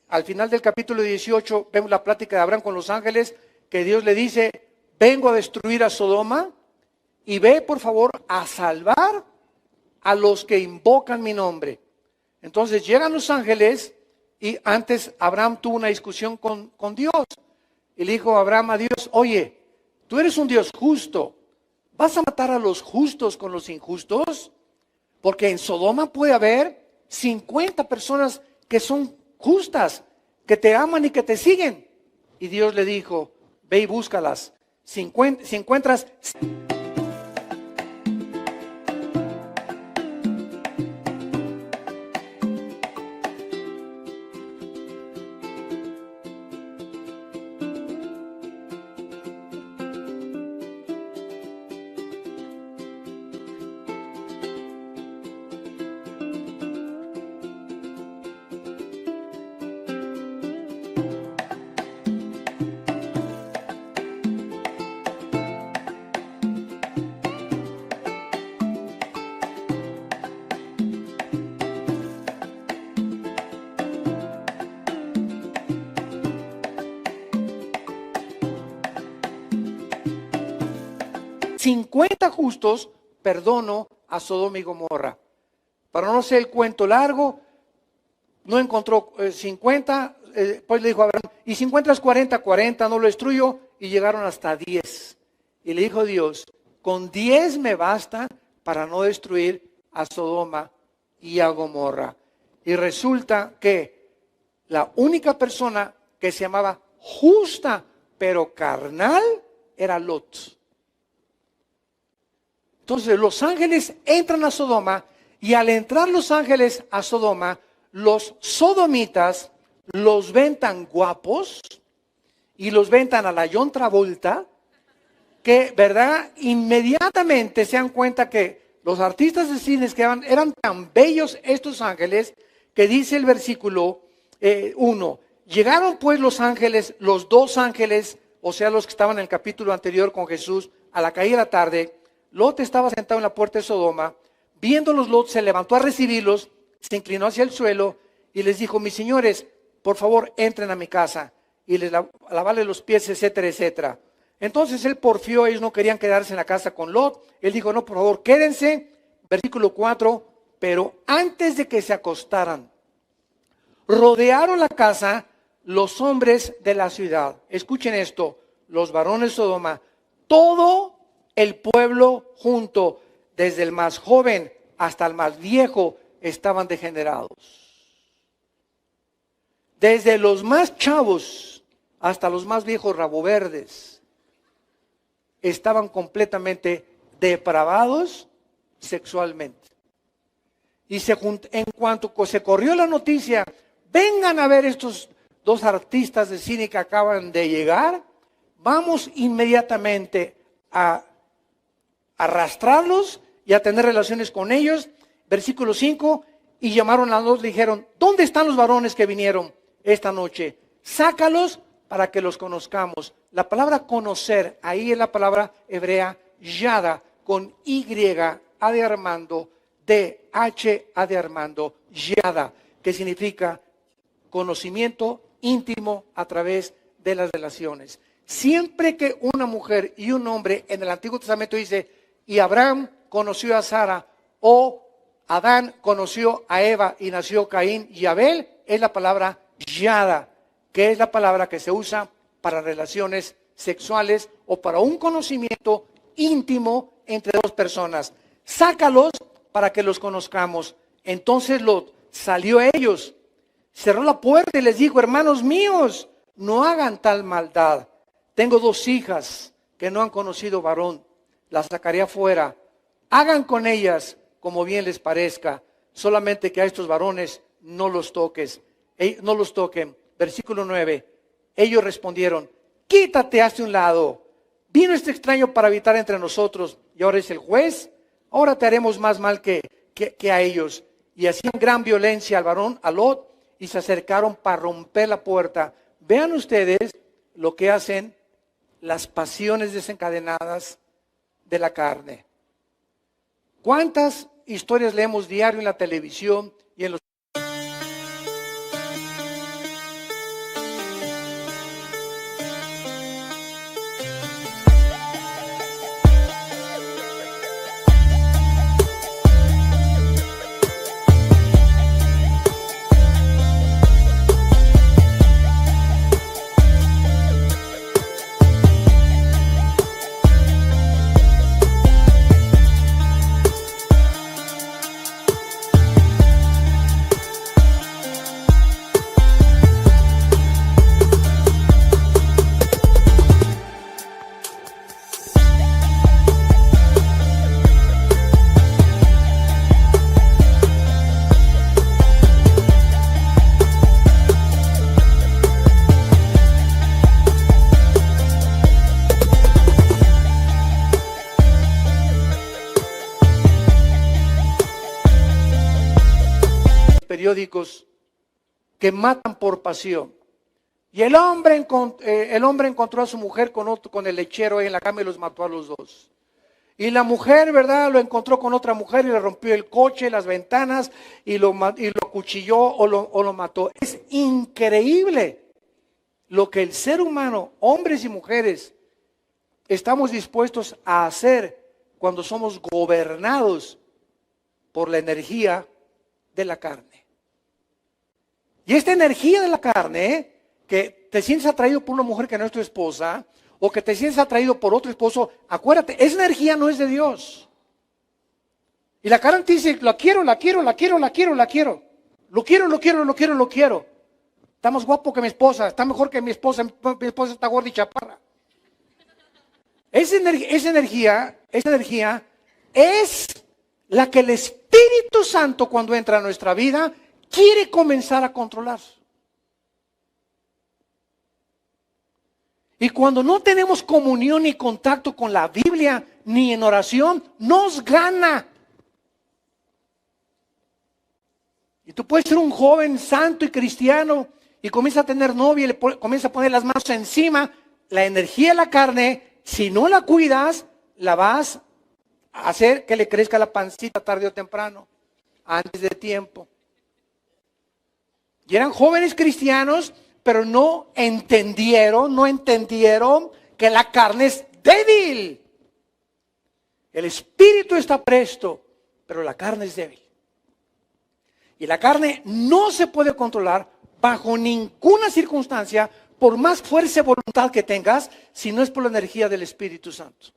Al final del capítulo 18 vemos la plática de Abraham con los ángeles, que Dios le dice, vengo a destruir a Sodoma y ve por favor a salvar a los que invocan mi nombre. Entonces llegan los ángeles y antes Abraham tuvo una discusión con Dios. Y le dijo Abraham a Dios, oye, tú eres un Dios justo, ¿vas a matar a los justos con los injustos? Porque en Sodoma puede haber 50 personas que son justas, que te aman y que te siguen. Y Dios le dijo, ve y búscalas. Si encuentras... ...50 justos, perdono a Sodoma y Gomorra. Para no hacer el cuento largo, no encontró 50, pues le dijo a Abraham, y si encuentras 40, no lo destruyo, y llegaron hasta 10. Y le dijo Dios, con 10 me basta para no destruir a Sodoma y a Gomorra. Y resulta que la única persona que se llamaba justa, pero carnal, era Lot. Entonces los ángeles entran a Sodoma y al entrar los ángeles a Sodoma, los sodomitas los ven tan guapos y los ven tan a la John Travolta que, ¿verdad? Inmediatamente se dan cuenta que los artistas de cines que eran tan bellos estos ángeles que dice el versículo 1, llegaron pues los ángeles, los dos ángeles, o sea los que estaban en el capítulo anterior con Jesús, a la caída de la tarde. Lot estaba sentado en la puerta de Sodoma, viéndolos Lot se levantó a recibirlos, se inclinó hacia el suelo y les dijo, mis señores, por favor, entren a mi casa y les lavarle los pies, etcétera, etcétera. Entonces él porfió, ellos no querían quedarse en la casa con Lot. Él dijo, no, por favor, quédense. Versículo 4, pero antes de que se acostaran, rodearon la casa los hombres de la ciudad. Escuchen esto, los varones de Sodoma, todo el pueblo junto, desde el más joven hasta el más viejo, estaban degenerados. Desde los más chavos hasta los más viejos raboverdes, estaban completamente depravados sexualmente. Y en cuanto se corrió la noticia, vengan a ver estos dos artistas de cine que acaban de llegar, vamos inmediatamente a arrastrarlos y a tener relaciones con ellos. Versículo 5, y llamaron a los, le dijeron, ¿dónde están los varones que vinieron esta noche? Sácalos para que los conozcamos. La palabra conocer, ahí es la palabra hebrea yada, con Y, A de Armando, D, H, A de Armando, yada, que significa conocimiento íntimo a través de las relaciones. Siempre que una mujer y un hombre en el Antiguo Testamento dice, y Abraham conoció a Sara, o Adán conoció a Eva y nació Caín y Abel, es la palabra yada, que es la palabra que se usa para relaciones sexuales o para un conocimiento íntimo entre dos personas. Sácalos para que los conozcamos. Entonces Lot salió a ellos, cerró la puerta y les dijo, hermanos míos, no hagan tal maldad. Tengo 2 hijas que no han conocido varón, las sacaré afuera. Hagan con ellas como bien les parezca, solamente que a estos varones no los toquen. Versículo 9, ellos respondieron, quítate hacia un lado. Vino este extraño para habitar entre nosotros y ahora es el juez. Ahora te haremos más mal que a ellos. Y hacían gran violencia al varón, a Lot, y se acercaron para romper la puerta. Vean ustedes lo que hacen las pasiones desencadenadas de la carne. ¿Cuántas historias leemos diario en la televisión y en los... periódicos que matan por pasión? Y el hombre encontró a su mujer con el lechero en la cama y los mató a los dos. Y la mujer, ¿verdad?, lo encontró con otra mujer y le rompió el coche, las ventanas y lo acuchilló o lo mató. Es increíble lo que el ser humano, hombres y mujeres, estamos dispuestos a hacer cuando somos gobernados por la energía de la carne. Y esta energía de la carne, que te sientes atraído por una mujer que no es tu esposa, o que te sientes atraído por otro esposo, acuérdate, esa energía no es de Dios. Y la carne te dice, la quiero. Lo quiero. Está más guapo que mi esposa, está mejor que mi esposa está gorda y chaparra. Esa energía es la que el Espíritu Santo, cuando entra a nuestra vida, quiere comenzar a controlar. Y cuando no tenemos comunión ni contacto con la Biblia, ni en oración, nos gana. Y tú puedes ser un joven santo y cristiano y comienza a tener novia y comienza a poner las manos encima. La energía de la carne, si no la cuidas, la vas a hacer que le crezca la pancita tarde o temprano, antes de tiempo. Y eran jóvenes cristianos, pero no entendieron que la carne es débil. El espíritu está presto, pero la carne es débil. Y la carne no se puede controlar bajo ninguna circunstancia, por más fuerza y voluntad que tengas, si no es por la energía del Espíritu Santo.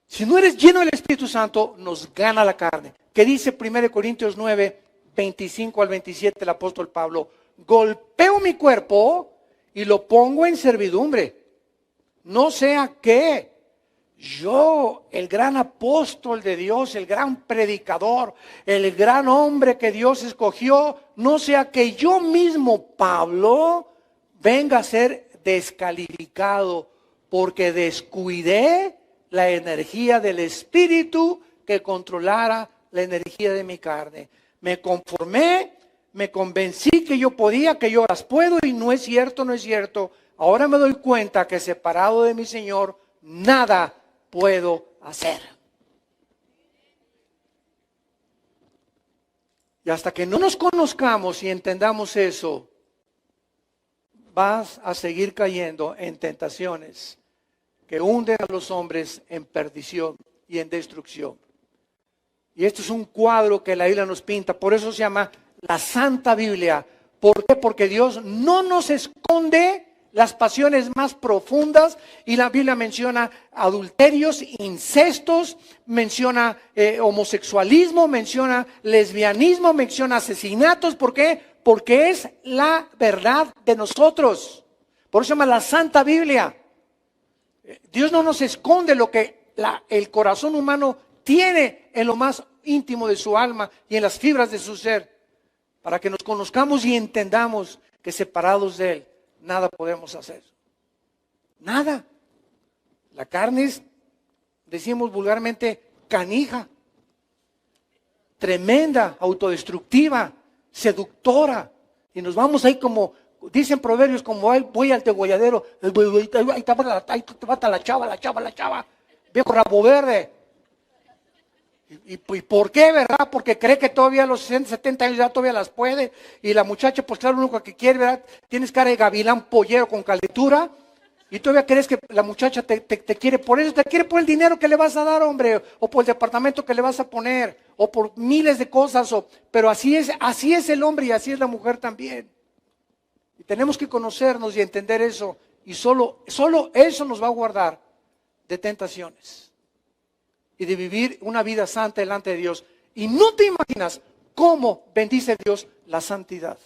Si no eres lleno del Espíritu Santo, nos gana la carne. ¿Qué dice 1 Corintios 9, 25 al 27 el apóstol Pablo? Golpeo mi cuerpo y lo pongo en servidumbre. No sea que yo, el gran apóstol de Dios, el gran predicador, el gran hombre que Dios escogió, no sea que yo mismo, Pablo, venga a ser descalificado porque descuidé la energía del Espíritu que controlara la energía de mi carne. Me conformé, me convencí que yo podía, que yo las puedo y no es cierto, no es cierto. Ahora me doy cuenta que separado de mi Señor, nada puedo hacer. Y hasta que no nos conozcamos y entendamos eso, vas a seguir cayendo en tentaciones que hunden a los hombres en perdición y en destrucción. Y esto es un cuadro que la Biblia nos pinta, por eso se llama la Santa Biblia. ¿Por qué? Porque Dios no nos esconde las pasiones más profundas, y la Biblia menciona adulterios, incestos, menciona homosexualismo, menciona lesbianismo, menciona asesinatos. ¿Por qué? Porque es la verdad de nosotros. Por eso se llama la Santa Biblia. Dios no nos esconde lo que el corazón humano tiene en lo más íntimo de su alma y en las fibras de su ser, para que nos conozcamos y entendamos que separados de Él, nada podemos hacer. Nada. La carne es, decimos vulgarmente, canija, tremenda, autodestructiva, seductora. Y nos vamos ahí como, dicen proverbios, como voy al degolladero, ahí te va la chava, viejo rabo verde. ¿Y por qué, verdad? Porque cree que todavía a los 60, 70 años ya todavía las puede. Y la muchacha, pues claro, lo único que quiere, ¿verdad? Tienes cara de gavilán pollero con calentura. Y todavía crees que la muchacha te quiere por eso. Te quiere por el dinero que le vas a dar, hombre. O por el departamento que le vas a poner. O por miles de cosas. Pero así es el hombre y así es la mujer también. Y tenemos que conocernos y entender eso. Y solo eso nos va a guardar de tentaciones. Y de vivir una vida santa delante de Dios. Y no te imaginas cómo bendice Dios la santidad.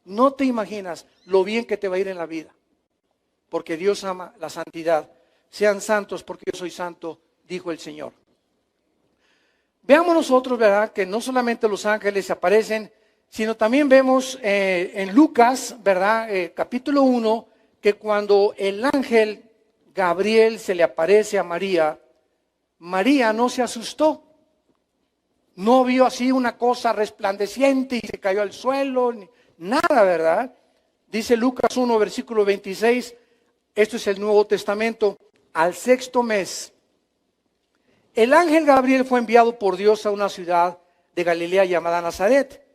No te imaginas lo bien que te va a ir en la vida. Porque Dios ama la santidad. Sean santos porque yo soy santo, dijo el Señor. Veamos nosotros, ¿verdad? Que no solamente los ángeles aparecen, sino también vemos en Lucas, ¿verdad? Capítulo 1, que cuando el ángel Gabriel se le aparece a María, María no se asustó, no vio así una cosa resplandeciente y se cayó al suelo, nada, ¿verdad? Dice Lucas 1, versículo 26, esto es el Nuevo Testamento, al 6º mes, el ángel Gabriel fue enviado por Dios a una ciudad de Galilea llamada Nazaret,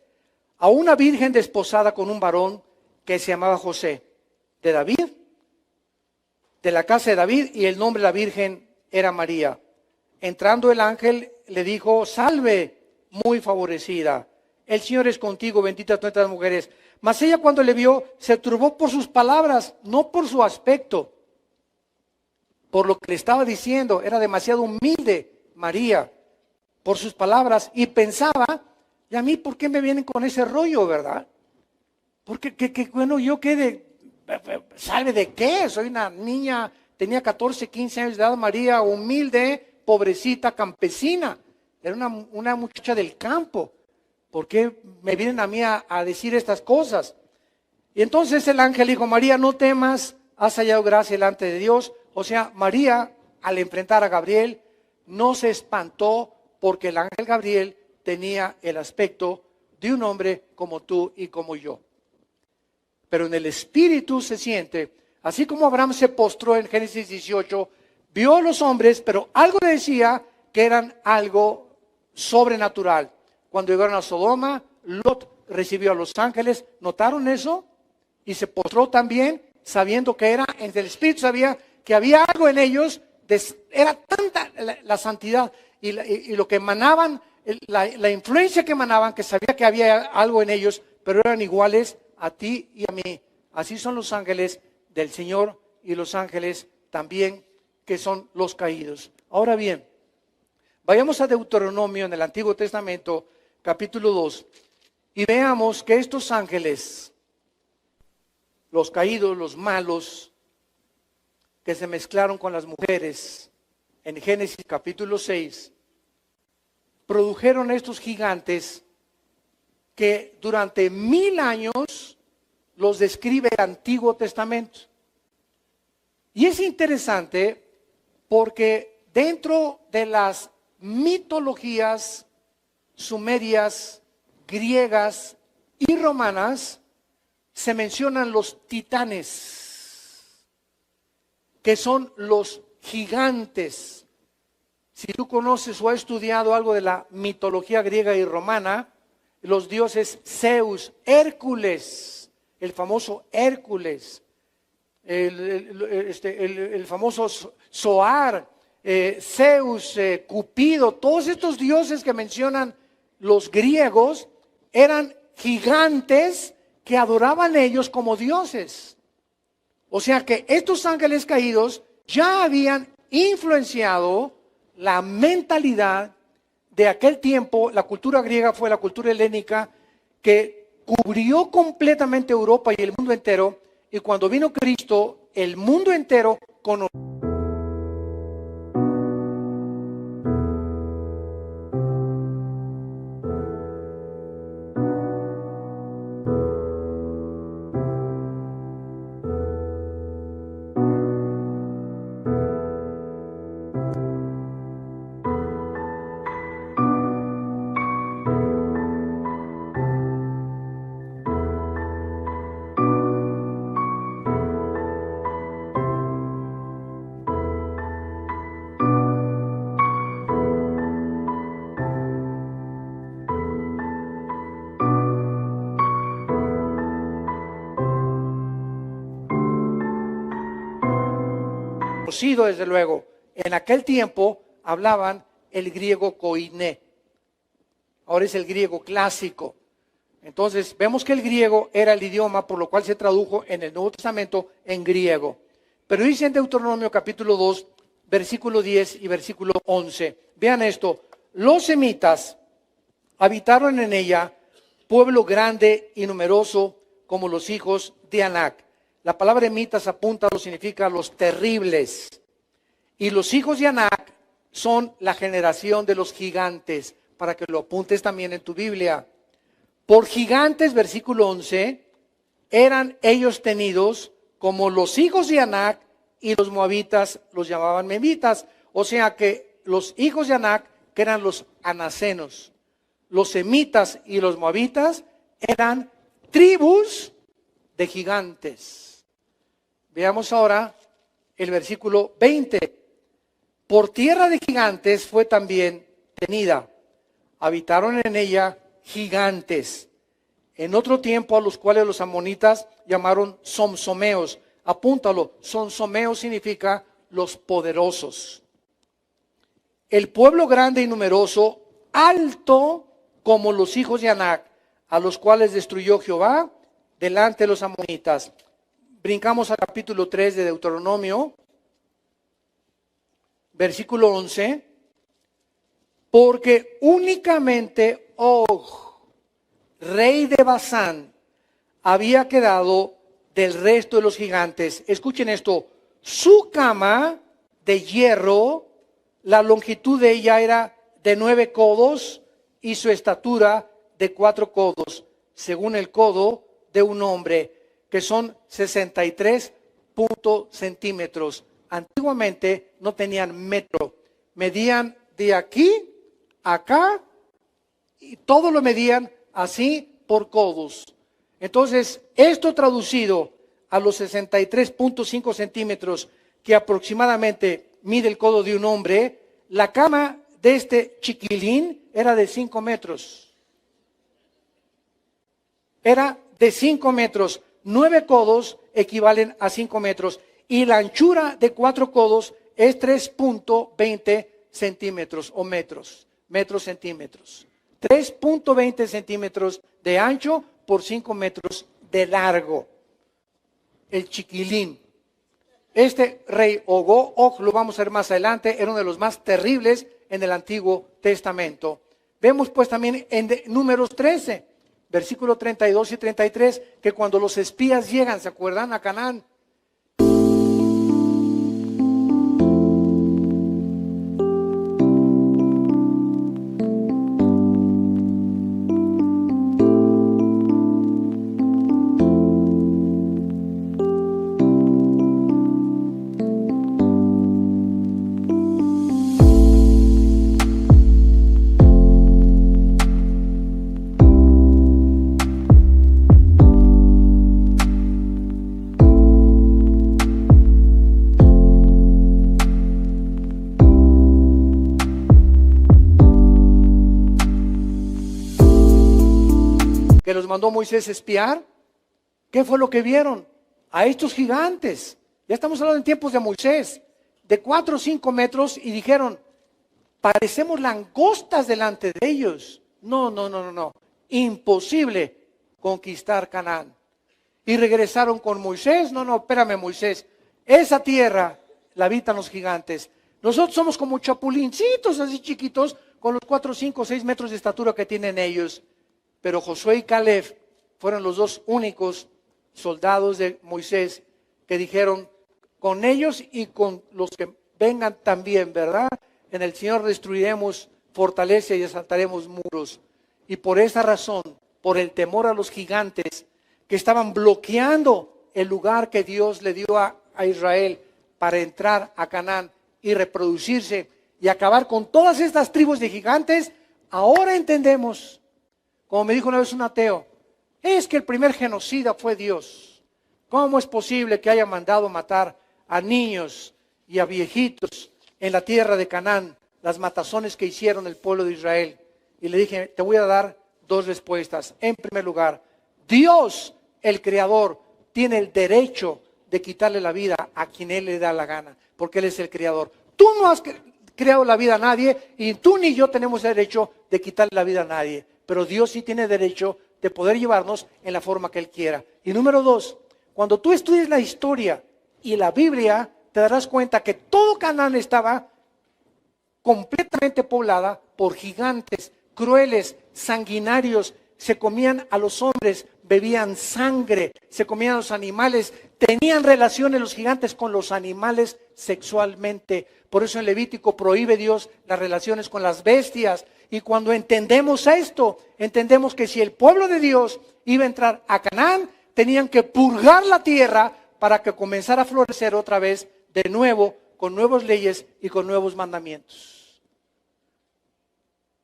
a una virgen desposada con un varón que se llamaba José, de David, de la casa de David, y el nombre de la virgen era María. Entrando el ángel le dijo, salve, muy favorecida, el Señor es contigo, bendita tú entre las mujeres. Mas ella cuando le vio, se turbó por sus palabras, no por su aspecto, por lo que le estaba diciendo. Era demasiado humilde María por sus palabras y pensaba, ¿y a mí por qué me vienen con ese rollo, verdad? Porque bueno, yo ¿sabe de qué? Soy una niña, tenía 14, 15 años de edad, María, humilde, pobrecita, campesina, era una muchacha del campo. ¿Por qué me vienen a mí a decir estas cosas? Y entonces el ángel dijo, María, no temas, has hallado gracia delante de Dios. O sea, María, al enfrentar a Gabriel, no se espantó porque el ángel Gabriel tenía el aspecto de un hombre como tú y como yo. Pero en el espíritu se siente, así como Abraham se postró en Génesis 18, vio a los hombres, pero algo le decía que eran algo sobrenatural. Cuando llegaron a Sodoma, Lot recibió a los ángeles. ¿Notaron eso? Y se postró también, sabiendo que era, en el Espíritu sabía que había algo en ellos, era tanta la santidad y lo que emanaban, la influencia que emanaban, que sabía que había algo en ellos, pero eran iguales a ti y a mí. Así son los ángeles del Señor y los ángeles también que son los caídos. Ahora bien, vayamos a Deuteronomio en el Antiguo Testamento, capítulo 2, y veamos que estos ángeles, los caídos, los malos, que se mezclaron con las mujeres, en Génesis capítulo 6, produjeron estos gigantes que durante 1000 años los describe el Antiguo Testamento. Y es interesante porque dentro de las mitologías sumerias, griegas y romanas, se mencionan los titanes, que son los gigantes. Si tú conoces o has estudiado algo de la mitología griega y romana, los dioses Zeus, Hércules, el famoso Hércules, el famoso Zoar, Zeus, Cupido, todos estos dioses que mencionan los griegos eran gigantes que adoraban ellos como dioses. O sea que estos ángeles caídos ya habían influenciado la mentalidad de aquel tiempo. La cultura griega fue la cultura helénica que cubrió completamente Europa y el mundo entero, y cuando vino Cristo, el mundo entero conoció. Conocido desde luego. En aquel tiempo hablaban el griego koiné. Ahora es el griego clásico. Entonces vemos que el griego era el idioma por lo cual se tradujo en el Nuevo Testamento en griego. Pero dice en Deuteronomio capítulo 2, versículo 10 y versículo 11. Vean esto. Los semitas habitaron en ella, pueblo grande y numeroso como los hijos de Anac. La palabra emitas apunta, lo significa los terribles. Y los hijos de Anac son la generación de los gigantes, para que lo apuntes también en tu Biblia. Por gigantes, versículo 11, eran ellos tenidos como los hijos de Anac, y los moabitas los llamaban memitas. O sea que los hijos de Anac, que eran los anacenos, los semitas y los moabitas eran tribus de gigantes. Veamos ahora el versículo 20. Por tierra de gigantes fue también tenida. Habitaron en ella gigantes. En otro tiempo a los cuales los amonitas llamaron somsomeos. Apúntalo, somsomeos significa los poderosos. El pueblo grande y numeroso, alto como los hijos de Anac, a los cuales destruyó Jehová delante de los amonitas. Brincamos al capítulo 3 de Deuteronomio, versículo 11. Porque únicamente Og, rey de Basán, había quedado del resto de los gigantes. Escuchen esto, su cama de hierro, la longitud de ella era de 9 codos y su estatura de 4 codos, según el codo de un hombre, que son 63 centímetros. Antiguamente no tenían metro, medían de aquí a acá y todo lo medían así por codos. Entonces, esto traducido a los 63.5 centímetros que aproximadamente mide el codo de un hombre, la cama de este chiquilín era de 5 metros. era de 5 metros. 9 codos equivalen a 5 metros. Y la anchura de 4 codos es 3.20 centímetros o metros. Centímetros. 3.20 centímetros de ancho por 5 metros de largo. El chiquilín. Este rey Og, lo vamos a ver más adelante, era uno de los más terribles en el Antiguo Testamento. Vemos pues también en Números 13, versículos 32 y 33, que cuando los espías llegan, ¿se acuerdan? A Canaán. Que los mandó Moisés a espiar. ¿Qué fue lo que vieron? A estos gigantes. Ya estamos hablando en tiempos de Moisés, de 4 o 5 metros, y dijeron, parecemos langostas delante de ellos. No. Imposible conquistar Canaán. Y regresaron con Moisés. No, espérame, Moisés. Esa tierra la habitan los gigantes. Nosotros somos como chapulincitos así chiquitos, con los 4, 5, 6 metros de estatura que tienen ellos. Pero Josué y Caleb fueron los dos únicos soldados de Moisés que dijeron, con ellos y con los que vengan también, ¿verdad? En el Señor destruiremos fortaleza y asaltaremos muros. Y por esa razón, por el temor a los gigantes que estaban bloqueando el lugar que Dios le dio a Israel para entrar a Canaán y reproducirse y acabar con todas estas tribus de gigantes, ahora entendemos. Como me dijo una vez un ateo, es que el primer genocida fue Dios. ¿Cómo es posible que haya mandado matar a niños y a viejitos en la tierra de Canaán, las matazones que hicieron el pueblo de Israel? Y le dije, te voy a dar 2 respuestas. En primer lugar, Dios, el Creador, tiene el derecho de quitarle la vida a quien Él le da la gana, porque Él es el Creador. Tú no has creado la vida a nadie y tú ni yo tenemos el derecho de quitarle la vida a nadie. Pero Dios sí tiene derecho de poder llevarnos en la forma que Él quiera. Y número 2, cuando tú estudies la historia y la Biblia, te darás cuenta que todo Canaán estaba completamente poblada por gigantes, crueles, sanguinarios. Se comían a los hombres, bebían sangre, se comían a los animales, tenían relaciones los gigantes con los animales sexualmente. Por eso en Levítico prohíbe Dios las relaciones con las bestias. Y cuando entendemos esto, entendemos que si el pueblo de Dios iba a entrar a Canaán, tenían que purgar la tierra para que comenzara a florecer otra vez de nuevo, con nuevas leyes y con nuevos mandamientos.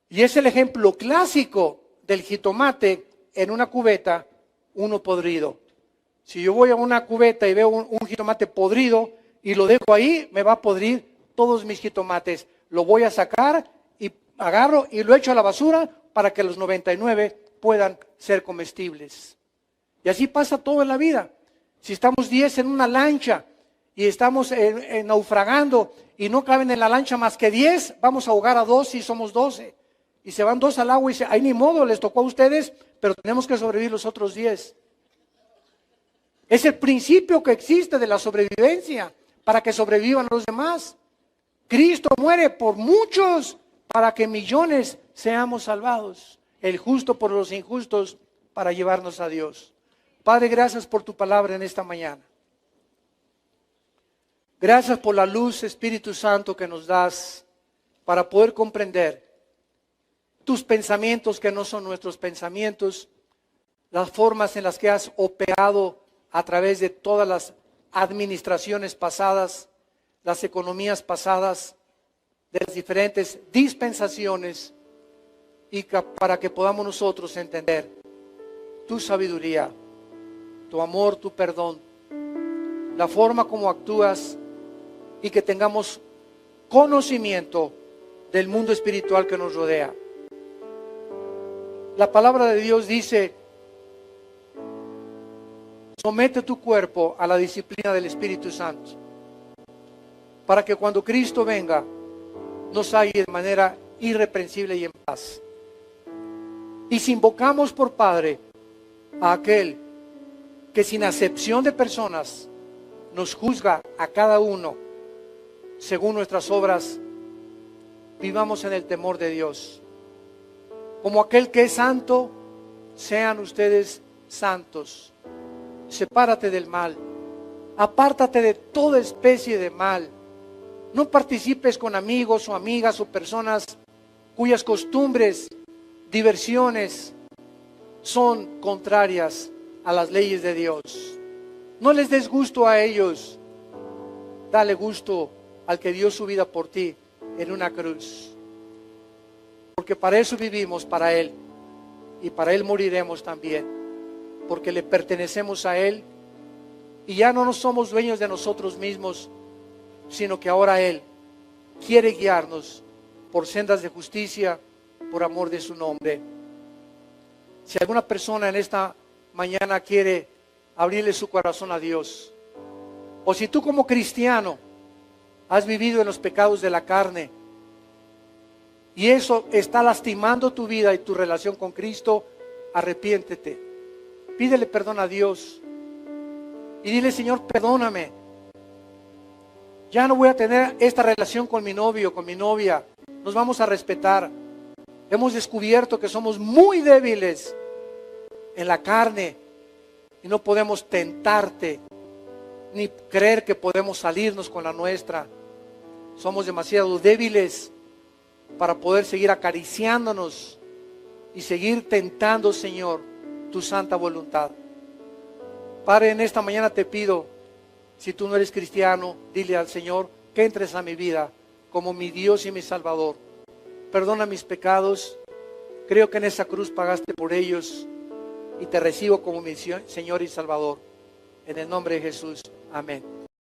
Y es el ejemplo clásico del jitomate en una cubeta, uno podrido. Si yo voy a una cubeta y veo un jitomate podrido y lo dejo ahí, me va a podrir todos mis jitomates. Lo voy a sacar y agarro y lo echo a la basura para que los 99 puedan ser comestibles. Y así pasa todo en la vida. Si estamos 10 en una lancha y estamos naufragando y no caben en la lancha más que 10, vamos a ahogar a 2 si somos 12. Y se van 2 al agua y dicen, ay, ni modo, les tocó a ustedes, pero tenemos que sobrevivir los otros 10. Es el principio que existe de la sobrevivencia, para que sobrevivan los demás. Cristo muere por muchos, para que millones seamos salvados. El justo por los injustos, para llevarnos a Dios. Padre, gracias por tu palabra en esta mañana. Gracias por la luz, Espíritu Santo, que nos das para poder comprender tus pensamientos que no son nuestros pensamientos, las formas en las que has operado a través de todas las administraciones pasadas, las economías pasadas, de las diferentes dispensaciones, y para que podamos nosotros entender tu sabiduría, tu amor, tu perdón, la forma como actúas, y que tengamos conocimiento del mundo espiritual que nos rodea. La palabra de Dios dice somete tu cuerpo a la disciplina del Espíritu Santo, para que cuando Cristo venga, nos halle de manera irreprensible y en paz. Y si invocamos por Padre a aquel que sin acepción de personas nos juzga a cada uno según nuestras obras, vivamos en el temor de Dios. Como aquel que es santo, sean ustedes santos. Sepárate del mal, apártate de toda especie de mal. No participes con amigos o amigas o personas cuyas costumbres, diversiones son contrarias a las leyes de Dios. No les des gusto a ellos, dale gusto al que dio su vida por ti en una cruz. Porque para eso vivimos, para Él, y para Él moriremos también, porque le pertenecemos a Él y ya no nos somos dueños de nosotros mismos, sino que ahora Él quiere guiarnos por sendas de justicia, por amor de su nombre. Si alguna persona en esta mañana quiere abrirle su corazón a Dios, o si tú como cristiano has vivido en los pecados de la carne y eso está lastimando tu vida y tu relación con Cristo, arrepiéntete, pídele perdón a Dios y dile: Señor, perdóname, ya no voy a tener esta relación con mi novio, con mi novia, nos vamos a respetar. Hemos descubierto que somos muy débiles en la carne y no podemos tentarte ni creer que podemos salirnos con la nuestra. Somos demasiado débiles para poder seguir acariciándonos y seguir tentando, Señor, tu santa voluntad. Padre, en esta mañana te pido, si tú no eres cristiano, dile al Señor que entres a mi vida como mi Dios y mi Salvador. Perdona mis pecados, creo que en esa cruz pagaste por ellos y te recibo como mi Señor y Salvador. En el nombre de Jesús, amén.